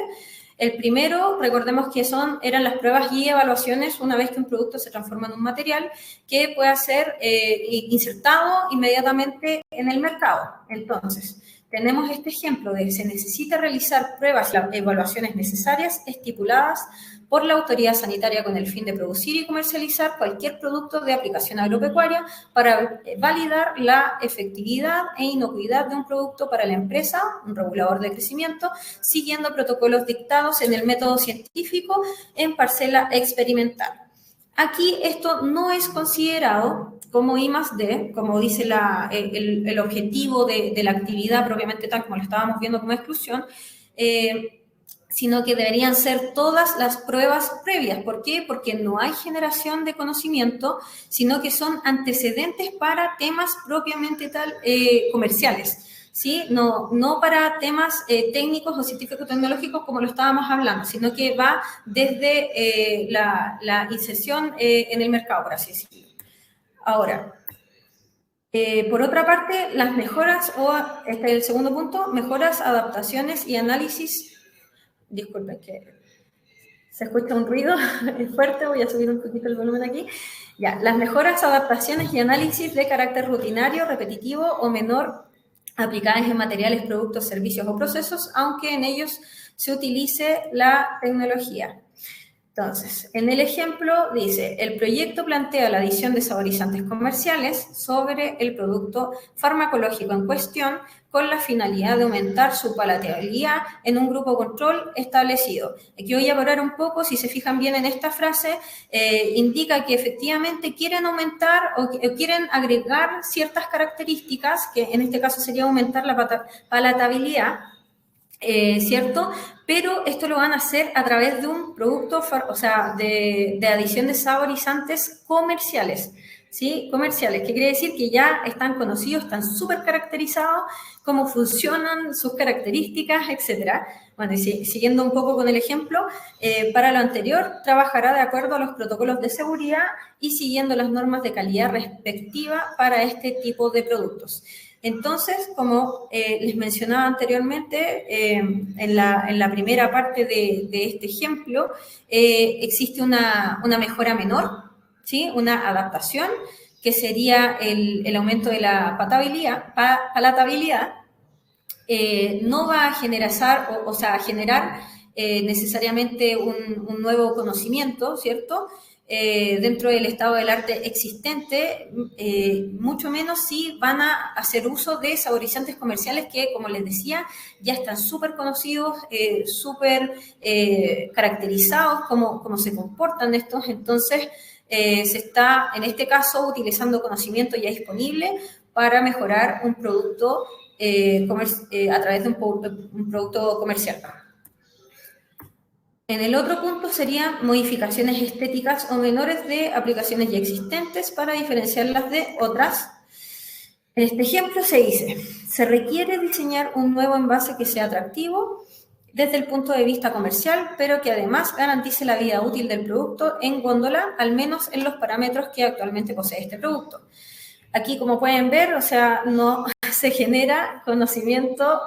El primero, recordemos que eran las pruebas y evaluaciones una vez que un producto se transforma en un material que pueda ser insertado inmediatamente en el mercado. Entonces, tenemos este ejemplo de que se necesita realizar pruebas y evaluaciones necesarias estipuladas por la autoridad sanitaria con el fin de producir y comercializar cualquier producto de aplicación agropecuaria para validar la efectividad e inocuidad de un producto para la empresa, un regulador de crecimiento, siguiendo protocolos dictados en el método científico en parcela experimental. Aquí esto no es considerado como I+D, como dice el objetivo de la actividad propiamente tal, como lo estábamos viendo como exclusión, sino que deberían ser todas las pruebas previas. ¿Por qué? Porque no hay generación de conocimiento, sino que son antecedentes para temas propiamente tal comerciales, ¿sí? No para temas técnicos o científicos tecnológicos como lo estábamos hablando, sino que va desde la inserción en el mercado, por así decirlo. Ahora, por otra parte, las mejoras, este es el segundo punto, mejoras, adaptaciones y análisis. Disculpen que Se escucha un ruido, es fuerte, voy a subir un poquito el volumen aquí. Ya, las mejoras, adaptaciones y análisis de carácter rutinario, repetitivo o menor aplicadas en materiales, productos, servicios o procesos, aunque en ellos se utilice la tecnología. Entonces, en el ejemplo dice, el proyecto plantea la adición de saborizantes comerciales sobre el producto farmacológico en cuestión con la finalidad de aumentar su palatabilidad en un grupo control establecido. Aquí voy a parar un poco, si se fijan bien en esta frase, indica que efectivamente quieren aumentar o quieren agregar ciertas características, que en este caso sería aumentar la palatabilidad, ¿cierto? Pero esto lo van a hacer a través de un producto, o sea, de adición de saborizantes comerciales, ¿sí? Comerciales, que quiere decir que ya están conocidos, están súper caracterizados, cómo funcionan, sus características, etcétera. Bueno, y siguiendo un poco con el ejemplo, para lo anterior, trabajará de acuerdo a los protocolos de seguridad y siguiendo las normas de calidad respectiva para este tipo de productos. Entonces, como les mencionaba anteriormente, en la primera parte de este ejemplo, existe una mejora menor, ¿sí? Una adaptación, que sería el aumento de la palatabilidad. No va a generar, o sea, generar necesariamente un nuevo conocimiento, ¿cierto? Dentro del estado del arte existente, mucho menos si van a hacer uso de saborizantes comerciales que, como les decía, ya están súper conocidos, súper caracterizados, cómo se comportan estos. Entonces, se está, en este caso, utilizando conocimiento ya disponible para mejorar un producto a través de un producto comercial. En el otro punto serían modificaciones estéticas o menores de aplicaciones ya existentes para diferenciarlas de otras. En este ejemplo se dice, se requiere diseñar un nuevo envase que sea atractivo desde el punto de vista comercial, pero que además garantice la vida útil del producto en góndola, al menos en los parámetros que actualmente posee este producto. Aquí, como pueden ver, o sea, no se genera conocimiento,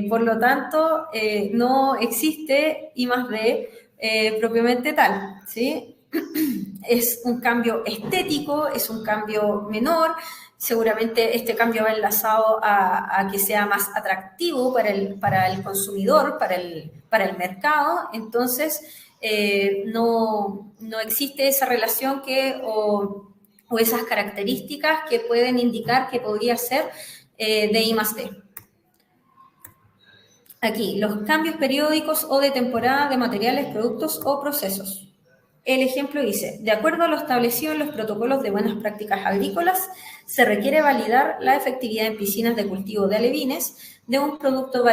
por lo tanto, no existe I+D propiamente tal, ¿sí? Es un cambio estético, es un cambio menor, seguramente este cambio va enlazado a que sea más atractivo para el consumidor, para el mercado, entonces no existe esa relación o esas características que pueden indicar que podría ser de I+D. Aquí, los cambios periódicos o de temporada de materiales, productos o procesos. El ejemplo dice, de acuerdo a lo establecido en los protocolos de buenas prácticas agrícolas, se requiere validar la efectividad en piscinas de cultivo de alevines de un producto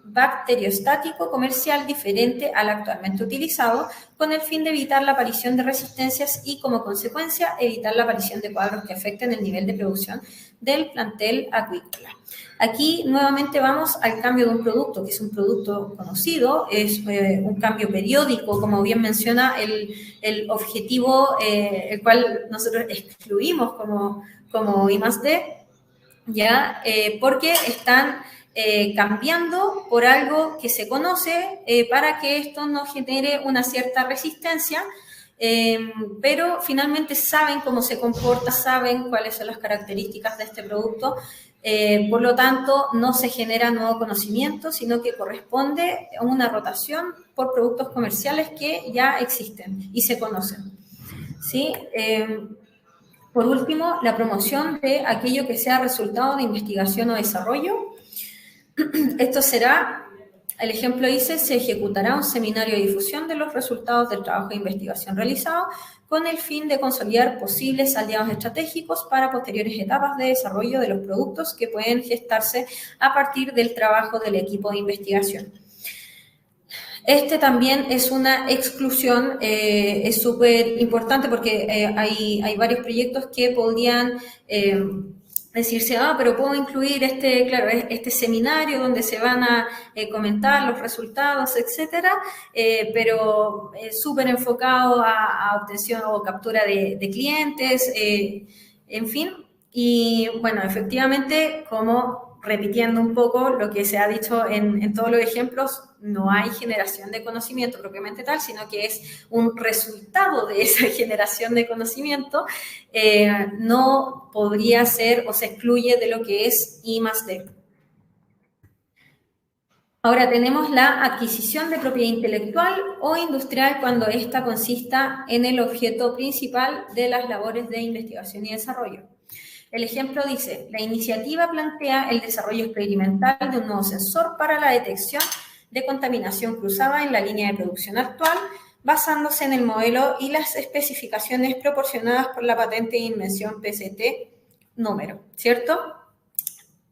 bacteriostático comercial diferente al actualmente utilizado, con el fin de evitar la aparición de resistencias y, como consecuencia, evitar la aparición de cuadros que afecten el nivel de producción del plantel acuícola. Aquí nuevamente vamos al cambio de un producto, que es un producto conocido, es un cambio periódico, como bien menciona el objetivo, el cual nosotros excluimos como I+D, ¿ya? Porque están cambiando por algo que se conoce para que esto no genere una cierta resistencia, pero finalmente saben cómo se comporta, saben cuáles son las características de este producto, por lo tanto no se genera nuevo conocimiento, sino que corresponde a una rotación por productos comerciales que ya existen y se conocen, ¿sí? Por último, la promoción de aquello que sea resultado de investigación o desarrollo. Esto será, el ejemplo dice, se ejecutará un seminario de difusión de los resultados del trabajo de investigación realizado con el fin de consolidar posibles aliados estratégicos para posteriores etapas de desarrollo de los productos que pueden gestarse a partir del trabajo del equipo de investigación. Este también es una exclusión, es súper importante porque hay varios proyectos que podrían decirse, pero puedo incluir este seminario donde se van a comentar los resultados, etcétera, pero súper enfocado a obtención o captura de clientes, en fin. Y bueno, efectivamente, como repitiendo un poco lo que se ha dicho en todos los ejemplos, no hay generación de conocimiento propiamente tal, sino que es un resultado de esa generación de conocimiento, no podría ser o se excluye de lo que es I+D. Ahora tenemos la adquisición de propiedad intelectual o industrial cuando ésta consista en el objeto principal de las labores de investigación y desarrollo. El ejemplo dice, la iniciativa plantea el desarrollo experimental de un nuevo sensor para la detección de contaminación cruzada en la línea de producción actual, basándose en el modelo y las especificaciones proporcionadas por la patente de invención PCT número, ¿cierto?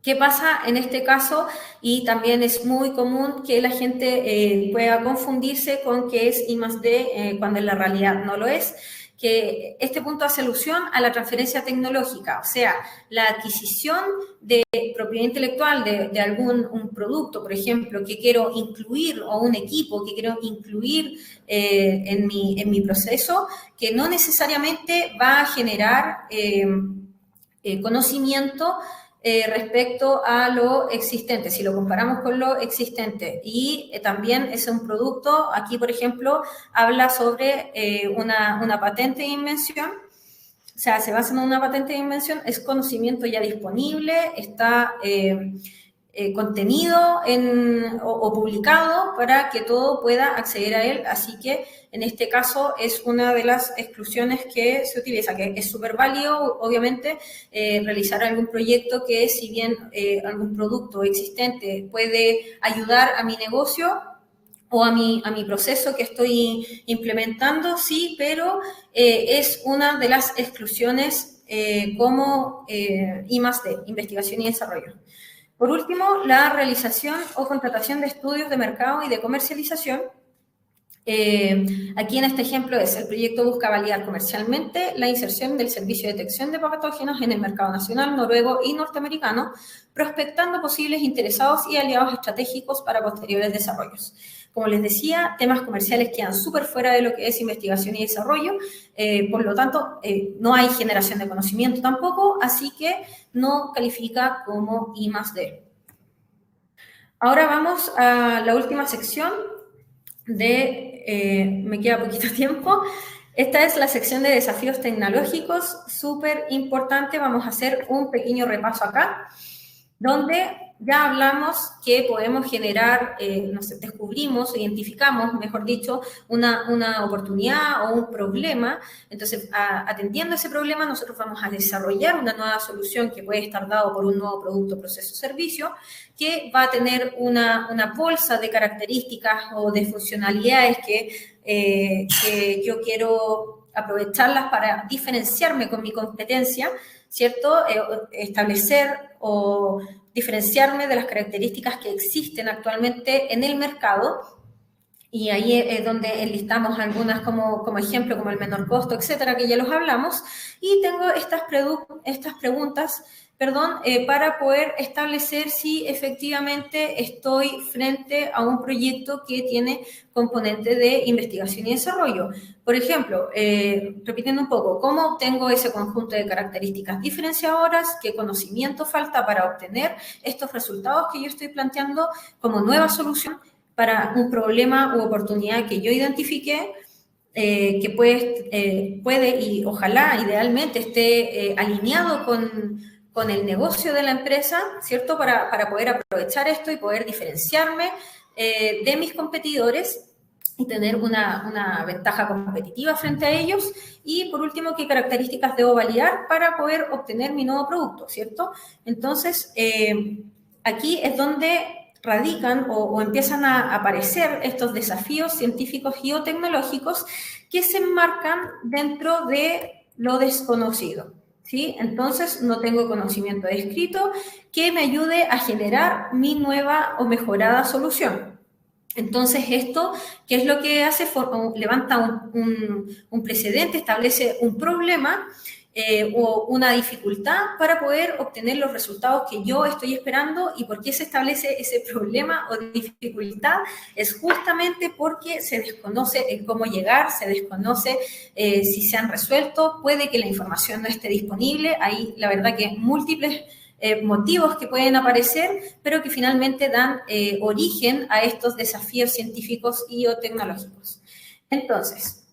¿Qué pasa en este caso? Y también es muy común que la gente pueda confundirse con que es I+D cuando en la realidad no lo es, que este punto hace alusión a la transferencia tecnológica, o sea, la adquisición de propiedad intelectual de algún un producto, por ejemplo, que quiero incluir, o un equipo que quiero incluir en mi proceso, que no necesariamente va a generar conocimiento respecto a lo existente, si lo comparamos con lo existente. Y también es un producto, aquí por ejemplo, habla sobre una patente de invención, o sea, se basa en una patente de invención, es conocimiento ya disponible, está contenido o publicado para que todo pueda acceder a él, así que en este caso es una de las exclusiones que se utiliza, que es súper válido, obviamente, realizar algún proyecto que si bien algún producto existente puede ayudar a mi negocio o a mi proceso que estoy implementando, sí, pero es una de las exclusiones como I+D, investigación y desarrollo. Por último, la realización o contratación de estudios de mercado y de comercialización. Aquí en este ejemplo el proyecto busca validar comercialmente la inserción del servicio de detección de patógenos en el mercado nacional, noruego y norteamericano, prospectando posibles interesados y aliados estratégicos para posteriores desarrollos. Como les decía, temas comerciales quedan súper fuera de lo que es investigación y desarrollo, por lo tanto, no hay generación de conocimiento tampoco, así que no califica como I+D. Ahora vamos a la última sección me queda poquito tiempo. Esta es la sección de desafíos tecnológicos, súper importante. Vamos a hacer un pequeño repaso acá, donde ya hablamos que podemos generar, descubrimos, identificamos, mejor dicho, una oportunidad o un problema. Entonces, atendiendo a ese problema, nosotros vamos a desarrollar una nueva solución que puede estar dado por un nuevo producto, proceso o servicio, que va a tener una bolsa de características o de funcionalidades que yo quiero aprovecharlas para diferenciarme con mi competencia, ¿cierto? Establecer o diferenciarme de las características que existen actualmente en el mercado, y ahí es donde enlistamos algunas como ejemplo, como el menor costo, etcétera, que ya los hablamos, y tengo estas preguntas, para poder establecer si efectivamente estoy frente a un proyecto que tiene componente de investigación y desarrollo. Por ejemplo, repitiendo un poco, ¿cómo obtengo ese conjunto de características diferenciadoras? ¿Qué conocimiento falta para obtener estos resultados que yo estoy planteando como nueva solución para un problema u oportunidad que yo identifiqué? Que puede y ojalá idealmente esté alineado con el negocio de la empresa, ¿cierto? Para poder aprovechar esto y poder diferenciarme de mis competidores y tener una ventaja competitiva frente a ellos. Y por último, ¿qué características debo validar para poder obtener mi nuevo producto, ¿cierto? Entonces, aquí es donde radican o empiezan a aparecer estos desafíos científicos y o tecnológicos que se enmarcan dentro de lo desconocido, ¿sí? Entonces, no tengo conocimiento descrito que me ayude a generar mi nueva o mejorada solución. Entonces, esto, ¿qué es lo que hace? Levanta un precedente, establece un problema o una dificultad para poder obtener los resultados que yo estoy esperando. ¿Y por qué se establece ese problema o dificultad? Es justamente porque se desconoce el cómo llegar, se desconoce si se han resuelto, puede que la información no esté disponible. Hay, la verdad, que múltiples motivos que pueden aparecer, pero que finalmente dan origen a estos desafíos científicos y o tecnológicos. Entonces,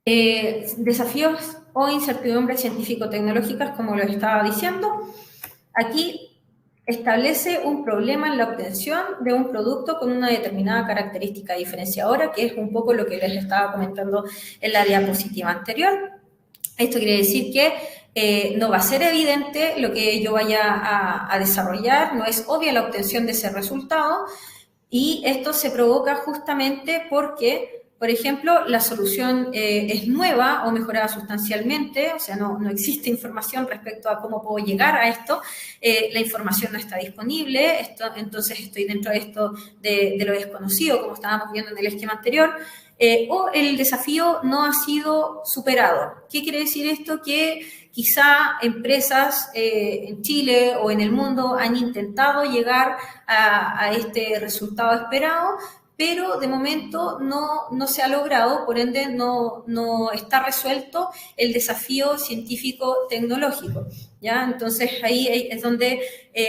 desafíos o incertidumbres científico-tecnológicas, como lo estaba diciendo, aquí establece un problema en la obtención de un producto con una determinada característica diferenciadora, que es un poco lo que les estaba comentando en la diapositiva anterior. Esto quiere decir que no va a ser evidente lo que yo vaya a desarrollar, no es obvia la obtención de ese resultado, y esto se provoca justamente porque, por ejemplo, la solución es nueva o mejorada sustancialmente, o sea, no existe información respecto a cómo puedo llegar a esto, la información no está disponible, entonces estoy dentro de esto de lo desconocido, como estábamos viendo en el esquema anterior, o el desafío no ha sido superado. ¿Qué quiere decir esto? Que quizá empresas en Chile o en el mundo han intentado llegar a este resultado esperado, pero de momento no se ha logrado, por ende no está resuelto el desafío científico-tecnológico, ¿ya? Entonces ahí es donde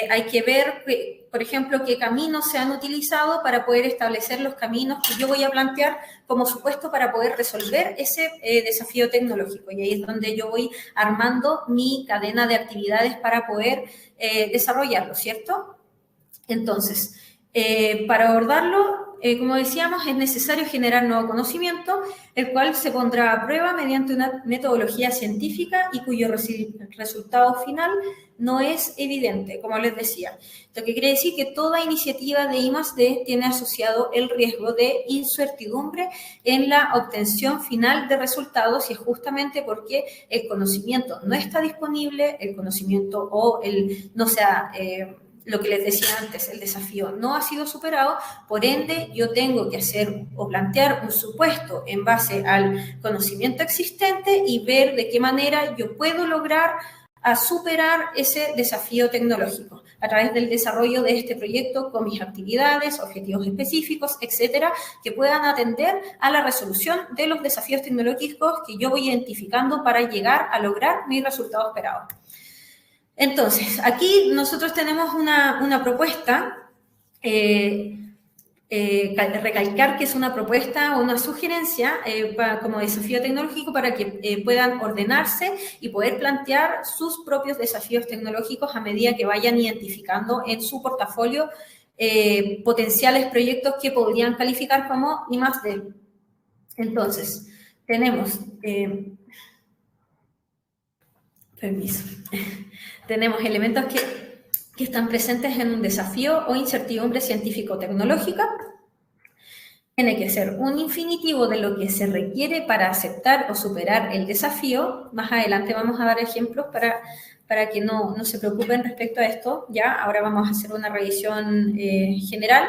hay que ver, por ejemplo, qué caminos se han utilizado para poder establecer los caminos que yo voy a plantear como supuesto para poder resolver ese desafío tecnológico. Y ahí es donde yo voy armando mi cadena de actividades para poder desarrollarlo, ¿cierto? Entonces, para abordarlo, como decíamos, es necesario generar nuevo conocimiento, el cual se pondrá a prueba mediante una metodología científica y cuyo resultado final no es evidente, como les decía. Lo que quiere decir que toda iniciativa de I+D tiene asociado el riesgo de incertidumbre en la obtención final de resultados, y es justamente porque el conocimiento no está disponible, el conocimiento no sea... lo que les decía antes, el desafío no ha sido superado, por ende yo tengo que hacer o plantear un supuesto en base al conocimiento existente y ver de qué manera yo puedo lograr superar ese desafío tecnológico a través del desarrollo de este proyecto con mis actividades, objetivos específicos, etcétera, que puedan atender a la resolución de los desafíos tecnológicos que yo voy identificando para llegar a lograr mi resultado esperado. Entonces, aquí nosotros tenemos una propuesta, recalcar que es una propuesta o una sugerencia como desafío tecnológico para que puedan ordenarse y poder plantear sus propios desafíos tecnológicos a medida que vayan identificando en su portafolio potenciales proyectos que podrían calificar como I+D. Entonces, tenemos... permiso. Tenemos elementos que están presentes en un desafío o incertidumbre científico-tecnológica. Tiene que ser un infinitivo de lo que se requiere para aceptar o superar el desafío. Más adelante vamos a dar ejemplos para que no se preocupen respecto a esto. Ya, ahora vamos a hacer una revisión general.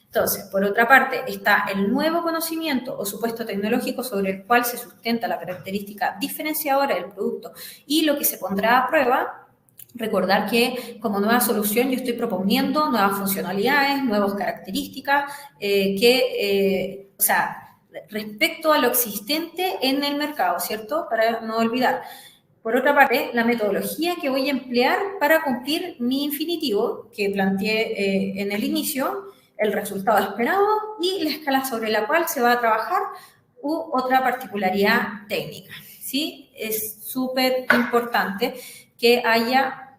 Entonces, por otra parte, está el nuevo conocimiento o supuesto tecnológico sobre el cual se sustenta la característica diferenciadora del producto y lo que se pondrá a prueba. Recordar que como nueva solución yo estoy proponiendo nuevas funcionalidades, nuevas características, o sea, respecto a lo existente en el mercado, ¿cierto? Para no olvidar. Por otra parte, la metodología que voy a emplear para cumplir mi infinitivo que planteé en el inicio, el resultado esperado y la escala sobre la cual se va a trabajar u otra particularidad técnica, ¿sí? Es súper importante que haya,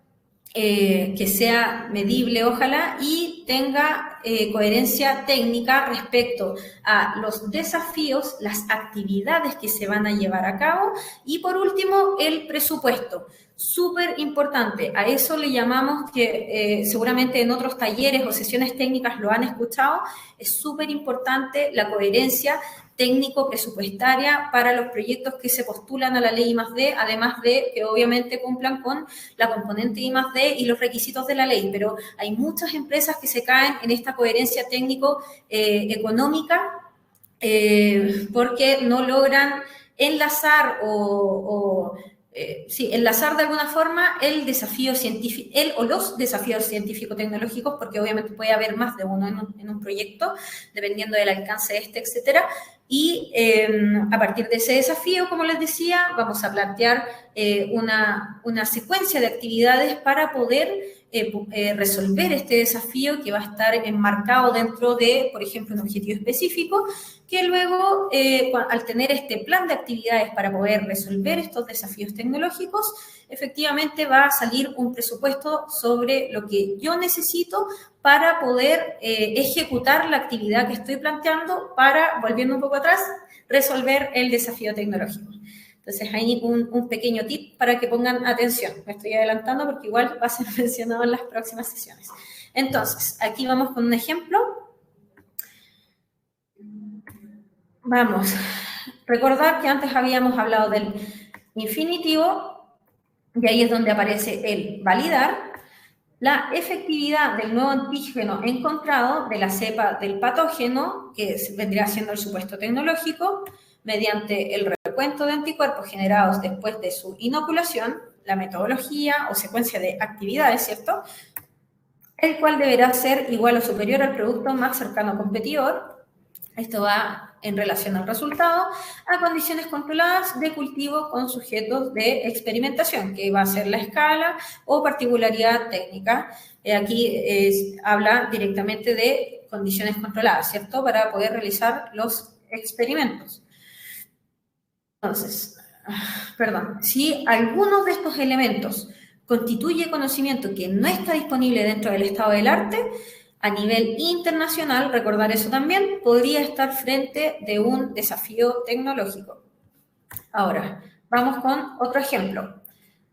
que sea medible, ojalá, y tenga coherencia técnica respecto a los desafíos, las actividades que se van a llevar a cabo y, por último, el presupuesto. Súper importante, a eso le llamamos, que seguramente en otros talleres o sesiones técnicas lo han escuchado, es súper importante la coherencia técnico-presupuestaria para los proyectos que se postulan a la ley I+D, además de que obviamente cumplan con la componente I+D y los requisitos de la ley, pero hay muchas empresas que se caen en esta coherencia técnico-económica porque no logran enlazar enlazar de alguna forma el desafío científico, o los desafíos científico-tecnológicos, porque obviamente puede haber más de uno en un proyecto, dependiendo del alcance de este, etcétera, Y a partir de ese desafío, como les decía, vamos a plantear una secuencia de actividades para poder resolver este desafío que va a estar enmarcado dentro de, por ejemplo, un objetivo específico, que luego, al tener este plan de actividades para poder resolver estos desafíos tecnológicos, efectivamente va a salir un presupuesto sobre lo que yo necesito para poder ejecutar la actividad que estoy planteando para, volviendo un poco atrás, resolver el desafío tecnológico. Entonces, ahí un pequeño tip para que pongan atención. Me estoy adelantando porque igual va a ser mencionado en las próximas sesiones. Entonces, aquí vamos con un ejemplo. Vamos. Recordar que antes habíamos hablado del infinitivo, y ahí es donde aparece el validar. La efectividad del nuevo antígeno encontrado de la cepa del patógeno, que vendría siendo el supuesto tecnológico, mediante el recuento de anticuerpos generados después de su inoculación, la metodología o secuencia de actividades, ¿cierto? El cual deberá ser igual o superior al producto más cercano competidor. Esto va en relación al resultado, a condiciones controladas de cultivo con sujetos de experimentación, que va a ser la escala o particularidad técnica. Aquí habla directamente de condiciones controladas, ¿cierto? Para poder realizar los experimentos. Entonces, perdón, si alguno de estos elementos constituye conocimiento que no está disponible dentro del estado del arte, a nivel internacional, recordar eso también, podría estar frente de un desafío tecnológico. Ahora, vamos con otro ejemplo.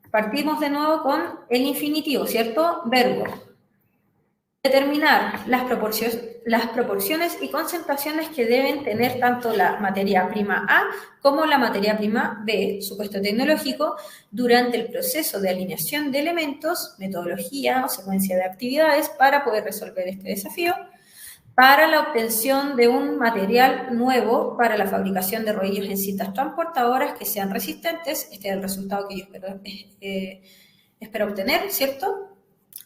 Partimos de nuevo con el infinitivo, ¿cierto? Verbo. Determinar las proporciones y concentraciones que deben tener tanto la materia prima A como la materia prima B, supuesto tecnológico, durante el proceso de alineación de elementos, metodología o secuencia de actividades para poder resolver este desafío, para la obtención de un material nuevo para la fabricación de rodillos en cintas transportadoras que sean resistentes. Este es el resultado que yo espero obtener, ¿cierto?,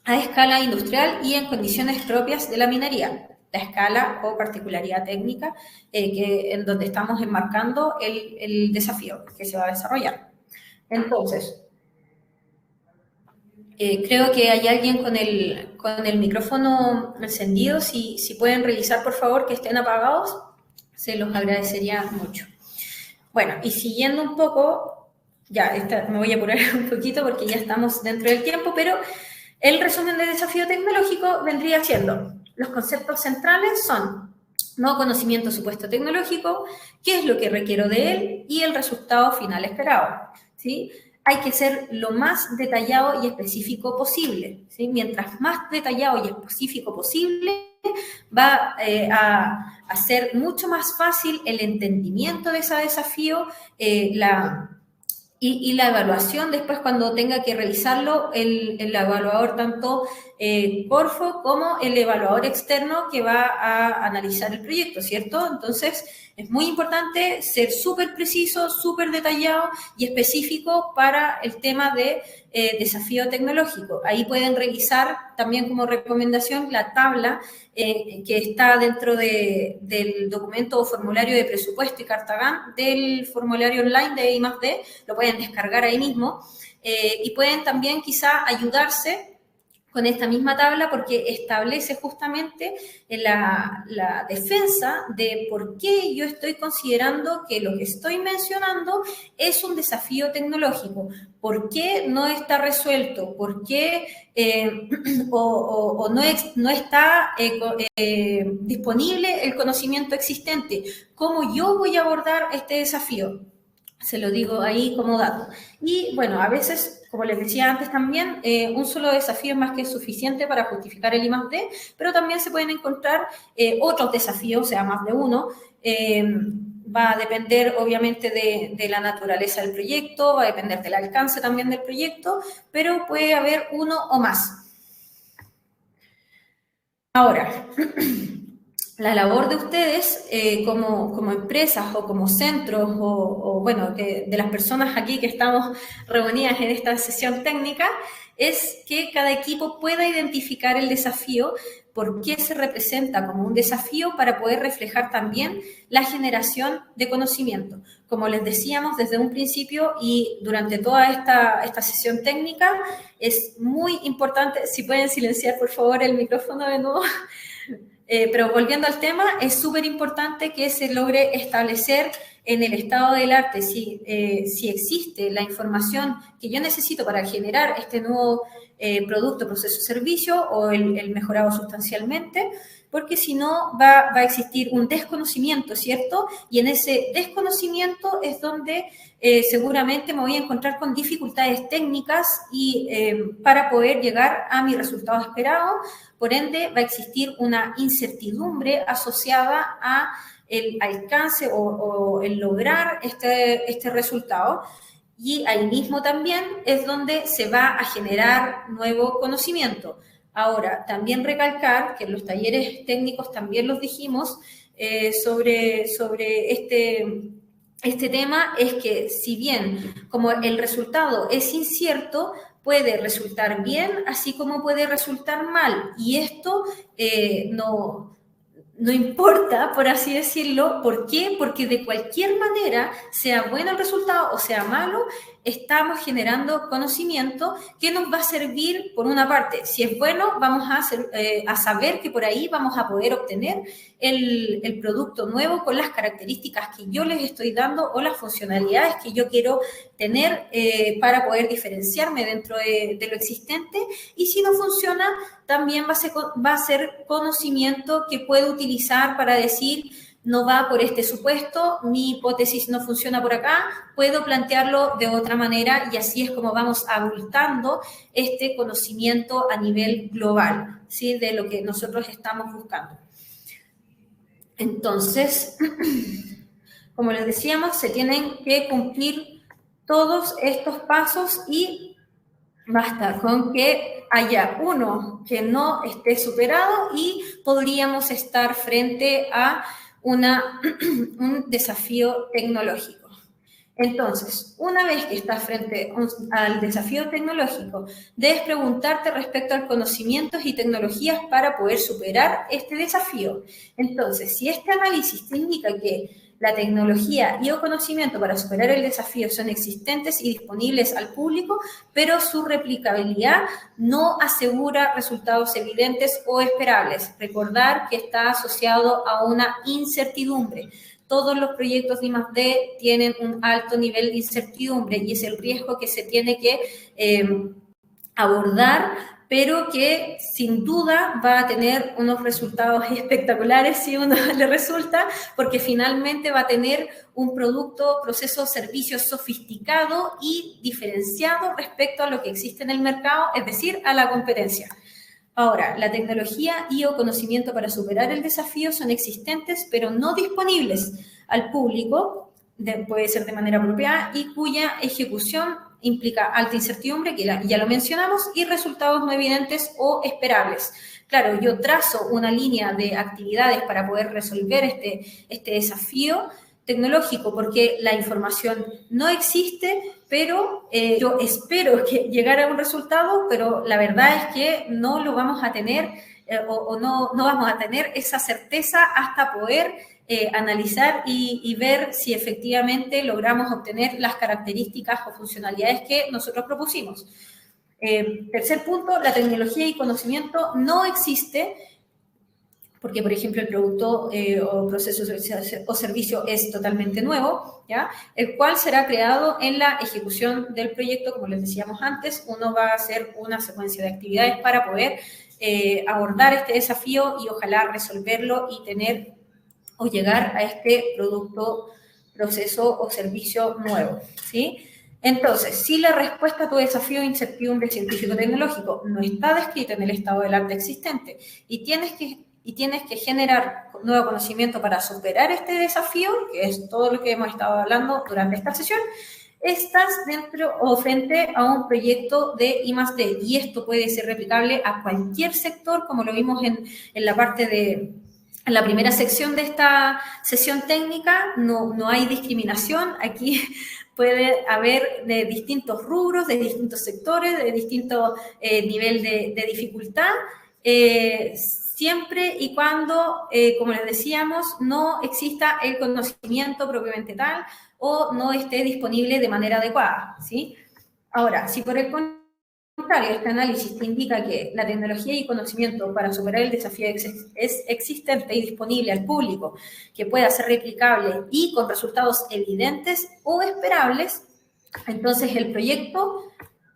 a escala industrial y en condiciones propias de la minería. La escala o particularidad técnica en donde estamos enmarcando el desafío que se va a desarrollar. Entonces, creo que hay alguien con el micrófono encendido. Si pueden revisar, por favor, que estén apagados, se los agradecería mucho. Bueno, y siguiendo un poco, me voy a apurar un poquito porque ya estamos dentro del tiempo, pero el resumen del desafío tecnológico vendría siendo: los conceptos centrales son nuevo conocimiento supuesto tecnológico, qué es lo que requiero de él y el resultado final esperado, ¿sí? Hay que ser lo más detallado y específico posible, ¿sí? Mientras más detallado y específico posible, va a ser mucho más fácil el entendimiento de ese desafío, y la evaluación después cuando tenga que realizarlo el evaluador, tanto Corfo como el evaluador externo que va a analizar el proyecto, ¿cierto? Entonces, es muy importante ser súper preciso, súper detallado y específico para el tema de desafío tecnológico. Ahí pueden revisar también como recomendación la tabla que está dentro del documento o formulario de presupuesto y Cartagán del formulario online de I+D, lo pueden descargar ahí mismo, y pueden también quizá ayudarse con esta misma tabla porque establece justamente la defensa de por qué yo estoy considerando que lo que estoy mencionando es un desafío tecnológico, por qué no está resuelto, por qué no está disponible el conocimiento existente, cómo yo voy a abordar este desafío. Se lo digo ahí como dato. Y bueno, a veces, como les decía antes también, un solo desafío es más que suficiente para justificar el I+D, pero también se pueden encontrar otros desafíos, o sea, más de uno. Va a depender obviamente de la naturaleza del proyecto, va a depender del alcance también del proyecto, pero puede haber uno o más. Ahora, la labor de ustedes como empresas o como centros o bueno, de las personas aquí que estamos reunidas en esta sesión técnica, es que cada equipo pueda identificar el desafío, por qué se representa como un desafío para poder reflejar también la generación de conocimiento. Como les decíamos desde un principio y durante toda esta sesión técnica, es muy importante, si pueden silenciar por favor el micrófono de nuevo. Pero volviendo al tema, es súper importante que se logre establecer en el estado del arte si existe la información que yo necesito para generar este nuevo producto, proceso, servicio o el mejorado sustancialmente, porque si no va a existir un desconocimiento, ¿cierto? Y en ese desconocimiento es donde seguramente me voy a encontrar con dificultades técnicas y para poder llegar a mi resultado esperado. Por ende, va a existir una incertidumbre asociada a el alcance o el lograr este resultado. Y ahí mismo también es donde se va a generar nuevo conocimiento. Ahora, también recalcar que en los talleres técnicos también los dijimos sobre este tema, es que si bien como el resultado es incierto, puede resultar bien, así como puede resultar mal. Y esto no importa, por así decirlo. ¿Por qué? Porque de cualquier manera, sea bueno el resultado o sea malo, estamos generando conocimiento que nos va a servir, por una parte, si es bueno, vamos a saber que por ahí vamos a poder obtener el producto nuevo con las características que yo les estoy dando o las funcionalidades que yo quiero tener para poder diferenciarme dentro de lo existente. Y si no funciona, también va a ser conocimiento que puedo utilizar para decir, no va por este supuesto, mi hipótesis no funciona por acá, puedo plantearlo de otra manera, y así es como vamos abultando este conocimiento a nivel global, ¿sí? De lo que nosotros estamos buscando. Entonces, como les decíamos, se tienen que cumplir todos estos pasos y basta con que haya uno que no esté superado y podríamos estar frente a un desafío tecnológico. Entonces, una vez que estás frente al desafío tecnológico, debes preguntarte respecto a conocimientos y tecnologías para poder superar este desafío. Entonces, si este análisis te indica que la tecnología y o conocimiento para superar el desafío son existentes y disponibles al público, pero su replicabilidad no asegura resultados evidentes o esperables. Recordar que está asociado a una incertidumbre. Todos los proyectos de I+D tienen un alto nivel de incertidumbre y es el riesgo que se tiene que abordar, pero que sin duda va a tener unos resultados espectaculares si uno le resulta, porque finalmente va a tener un producto, proceso, servicio sofisticado y diferenciado respecto a lo que existe en el mercado, es decir, a la competencia. Ahora, la tecnología y o conocimiento para superar el desafío son existentes, pero no disponibles al público, puede ser de manera apropiada, y cuya ejecución implica alta incertidumbre, que ya lo mencionamos, y resultados no evidentes o esperables. Claro, yo trazo una línea de actividades para poder resolver este desafío tecnológico, porque la información no existe, pero yo espero que llegara a un resultado, pero la verdad es que no lo vamos a tener no vamos a tener esa certeza hasta poder analizar y ver si efectivamente logramos obtener las características o funcionalidades que nosotros propusimos. Tercer punto, la tecnología y conocimiento no existe porque, por ejemplo, el producto o proceso o servicio es totalmente nuevo, ¿ya? El cual será creado en la ejecución del proyecto. Como les decíamos antes, uno va a hacer una secuencia de actividades para poder abordar este desafío y ojalá resolverlo y tener o llegar a este producto, proceso o servicio nuevo, ¿sí? Entonces, si la respuesta a tu desafío de incertidumbre científico-tecnológico no está descrita en el estado del arte existente y tienes que generar nuevo conocimiento para superar este desafío, que es todo lo que hemos estado hablando durante esta sesión, estás dentro o frente a un proyecto de I+D, y esto puede ser replicable a cualquier sector, como lo vimos en la parte En la primera sección de esta sesión técnica no hay discriminación. Aquí puede haber de distintos rubros, de distintos sectores, de distinto nivel de dificultad, siempre y cuando, como les decíamos, no exista el conocimiento propiamente tal o no esté disponible de manera adecuada, ¿sí? Ahora, si por el contrario, este análisis te indica que la tecnología y conocimiento para superar el desafío es existente y disponible al público, que pueda ser replicable y con resultados evidentes o esperables, entonces el proyecto,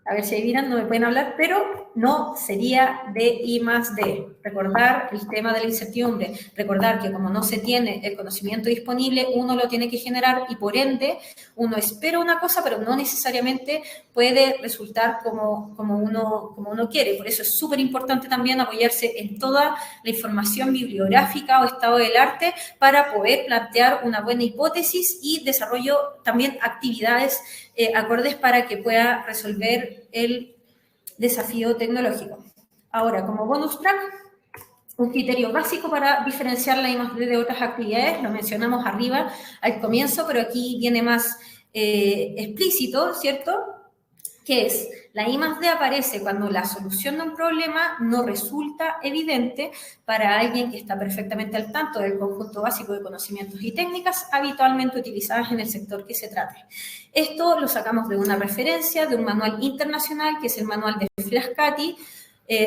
a ver si adivinan, no me pueden hablar, pero no sería de I+D. Recordar el tema de la incertidumbre, recordar que como no se tiene el conocimiento disponible, uno lo tiene que generar y por ende uno espera una cosa, pero no necesariamente puede resultar como uno quiere. Por eso es súper importante también apoyarse en toda la información bibliográfica o estado del arte para poder plantear una buena hipótesis y desarrollo también actividades acordes para que pueda resolver el desafío tecnológico. Ahora, como bonus track, un criterio básico para diferenciar la I+D de otras actividades, lo mencionamos arriba al comienzo, pero aquí viene más explícito, ¿cierto? Que es, la I+D aparece cuando la solución de un problema no resulta evidente para alguien que está perfectamente al tanto del conjunto básico de conocimientos y técnicas habitualmente utilizadas en el sector que se trate. Esto lo sacamos de una referencia, de un manual internacional, que es el manual de Frascati.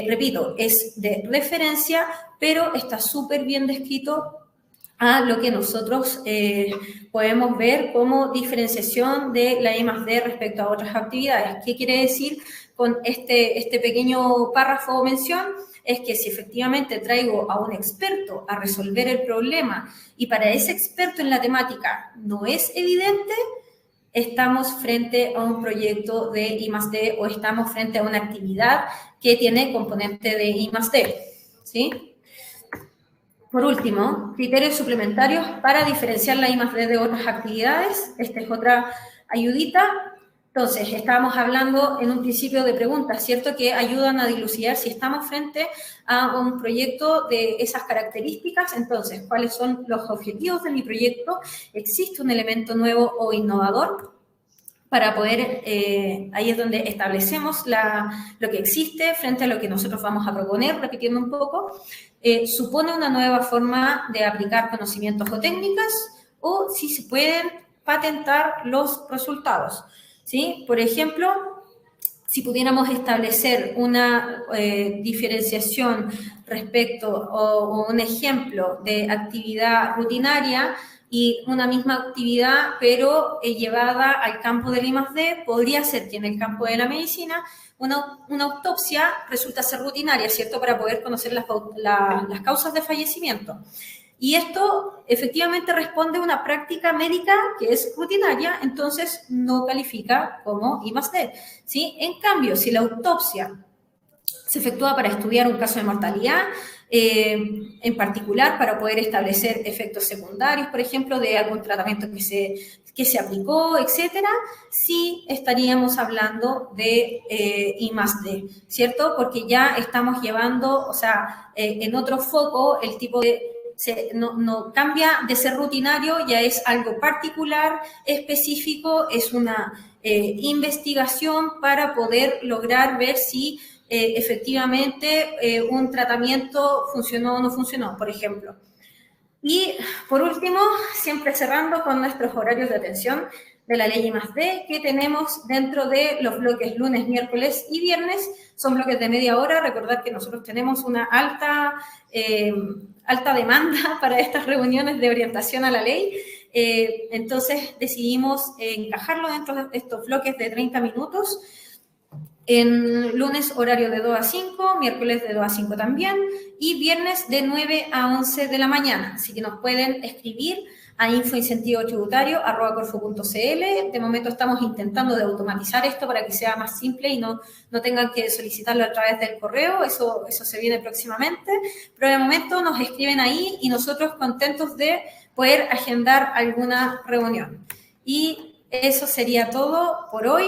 Repito, es de referencia, pero está súper bien descrito a lo que nosotros podemos ver como diferenciación de la I+D respecto a otras actividades. ¿Qué quiere decir con este pequeño párrafo o mención? Es que si efectivamente traigo a un experto a resolver el problema y para ese experto en la temática no es evidente, estamos frente a un proyecto de I+D o estamos frente a una actividad que tiene componente de I+D, ¿sí? Por último, criterios suplementarios para diferenciar la I+D de otras actividades. Esta es otra ayudita. Entonces, estábamos hablando en un principio de preguntas, ¿cierto? Que ayudan a dilucidar si estamos frente a un proyecto de esas características. Entonces, ¿cuáles son los objetivos de mi proyecto? ¿Existe un elemento nuevo o innovador? Para poder, ahí es donde establecemos lo que existe frente a lo que nosotros vamos a proponer, repitiendo un poco, supone una nueva forma de aplicar conocimientos o técnicas, o si se pueden patentar los resultados, ¿sí? Por ejemplo, si pudiéramos establecer una diferenciación respecto o un ejemplo de actividad rutinaria, y una misma actividad, pero llevada al campo del I+D, podría ser que en el campo de la medicina una autopsia resulta ser rutinaria, ¿cierto? Para poder conocer las causas de fallecimiento. Y esto efectivamente responde a una práctica médica que es rutinaria, entonces no califica como I+D, ¿sí? En cambio, si la autopsia se efectúa para estudiar un caso de mortalidad, en particular para poder establecer efectos secundarios, por ejemplo, de algún tratamiento que se aplicó, etcétera, sí estaríamos hablando de I+D, ¿cierto? Porque ya estamos llevando, o sea, en otro foco el tipo de... no cambia de ser rutinario, ya es algo particular, específico, es una investigación para poder lograr ver si efectivamente un tratamiento funcionó o no funcionó, por ejemplo. Y por último, siempre cerrando con nuestros horarios de atención de la ley I+D, que tenemos dentro de los bloques lunes, miércoles y viernes, son bloques de media hora. Recordad que nosotros tenemos una alta demanda para estas reuniones de orientación a la ley, entonces decidimos encajarlo dentro de estos bloques de 30 minutos, en lunes horario de 2 a 5, miércoles de 2 a 5 también, y viernes de 9 a 11 de la mañana. Así que nos pueden escribir a info-incentivo-tributario@corfo.cl. De momento estamos intentando de automatizar esto para que sea más simple y no tengan que solicitarlo a través del correo, eso se viene próximamente, pero de momento nos escriben ahí y nosotros contentos de poder agendar alguna reunión. Y eso sería todo por hoy.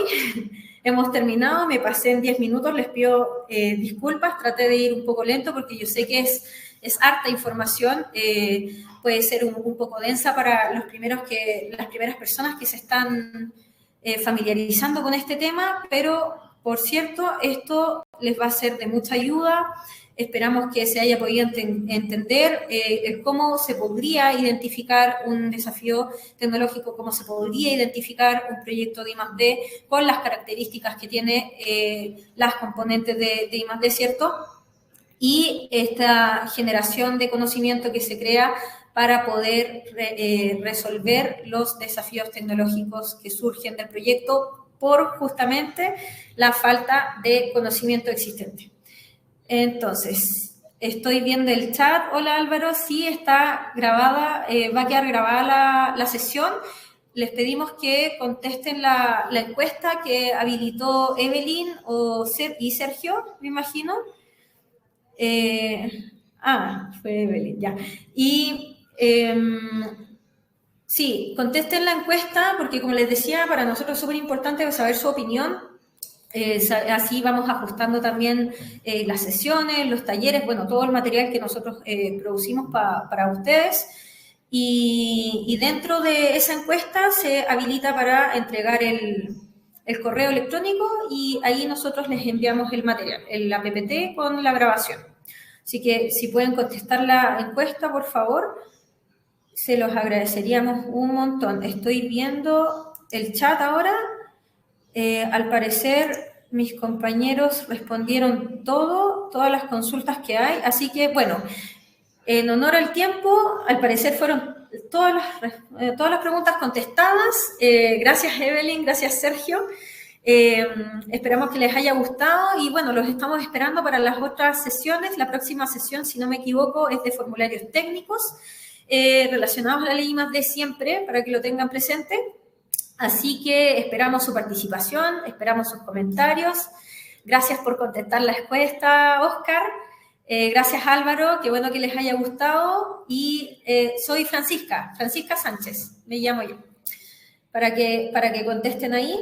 Hemos terminado, me pasé en 10 minutos, les pido disculpas, traté de ir un poco lento porque yo sé que es es harta información, puede ser un poco densa para las primeras personas que se están familiarizando con este tema, pero por cierto, esto les va a ser de mucha ayuda. Esperamos que se haya podido entender cómo se podría identificar un desafío tecnológico, cómo se podría identificar un proyecto de I+D con las características que tiene las componentes de I+D, ¿cierto? Y esta generación de conocimiento que se crea para poder resolver los desafíos tecnológicos que surgen del proyecto por justamente la falta de conocimiento existente. Entonces, estoy viendo el chat. Hola Álvaro, sí está grabada, va a quedar grabada la sesión. Les pedimos que contesten la encuesta que habilitó Evelyn y Sergio, me imagino. Fue Evelyn, ya. Y sí, contesten la encuesta porque, como les decía, para nosotros es súper importante saber su opinión. Así vamos ajustando también las sesiones, los talleres, bueno, todo el material que nosotros producimos para ustedes. Y dentro de esa encuesta se habilita para entregar el correo electrónico y ahí nosotros les enviamos el material, la PPT con la grabación. Así que si pueden contestar la encuesta, por favor, se los agradeceríamos un montón. Estoy viendo el chat ahora. Al parecer, mis compañeros respondieron todas las consultas que hay. Así que, bueno, en honor al tiempo, al parecer fueron todas las preguntas contestadas. Gracias, Evelyn, gracias, Sergio. Esperamos que les haya gustado y bueno, los estamos esperando para las otras sesiones. La próxima sesión, si no me equivoco, es de formularios técnicos relacionados a la ley I+D siempre, para que lo tengan presente. Así que esperamos su participación, esperamos sus comentarios. Gracias por contestar la encuesta, Oscar. Gracias, Álvaro, qué bueno que les haya gustado. Y soy Francisca Sánchez, me llamo yo, para que contesten ahí.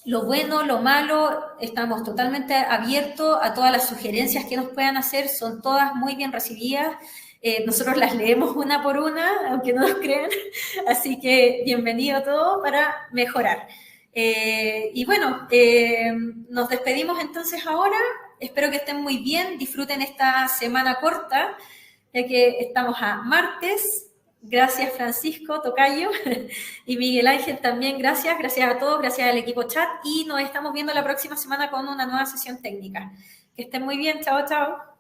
Lo bueno, lo malo, estamos totalmente abiertos a todas las sugerencias que nos puedan hacer, son todas muy bien recibidas. Nosotros las leemos una por una, aunque no nos crean, así que bienvenido todo para mejorar. Y bueno, nos despedimos entonces ahora. Espero que estén muy bien, disfruten esta semana corta, ya que estamos a martes. Gracias Francisco, Tocayo, y Miguel Ángel también, gracias a todos, gracias al equipo chat, y nos estamos viendo la próxima semana con una nueva sesión técnica. Que estén muy bien, chao, chao.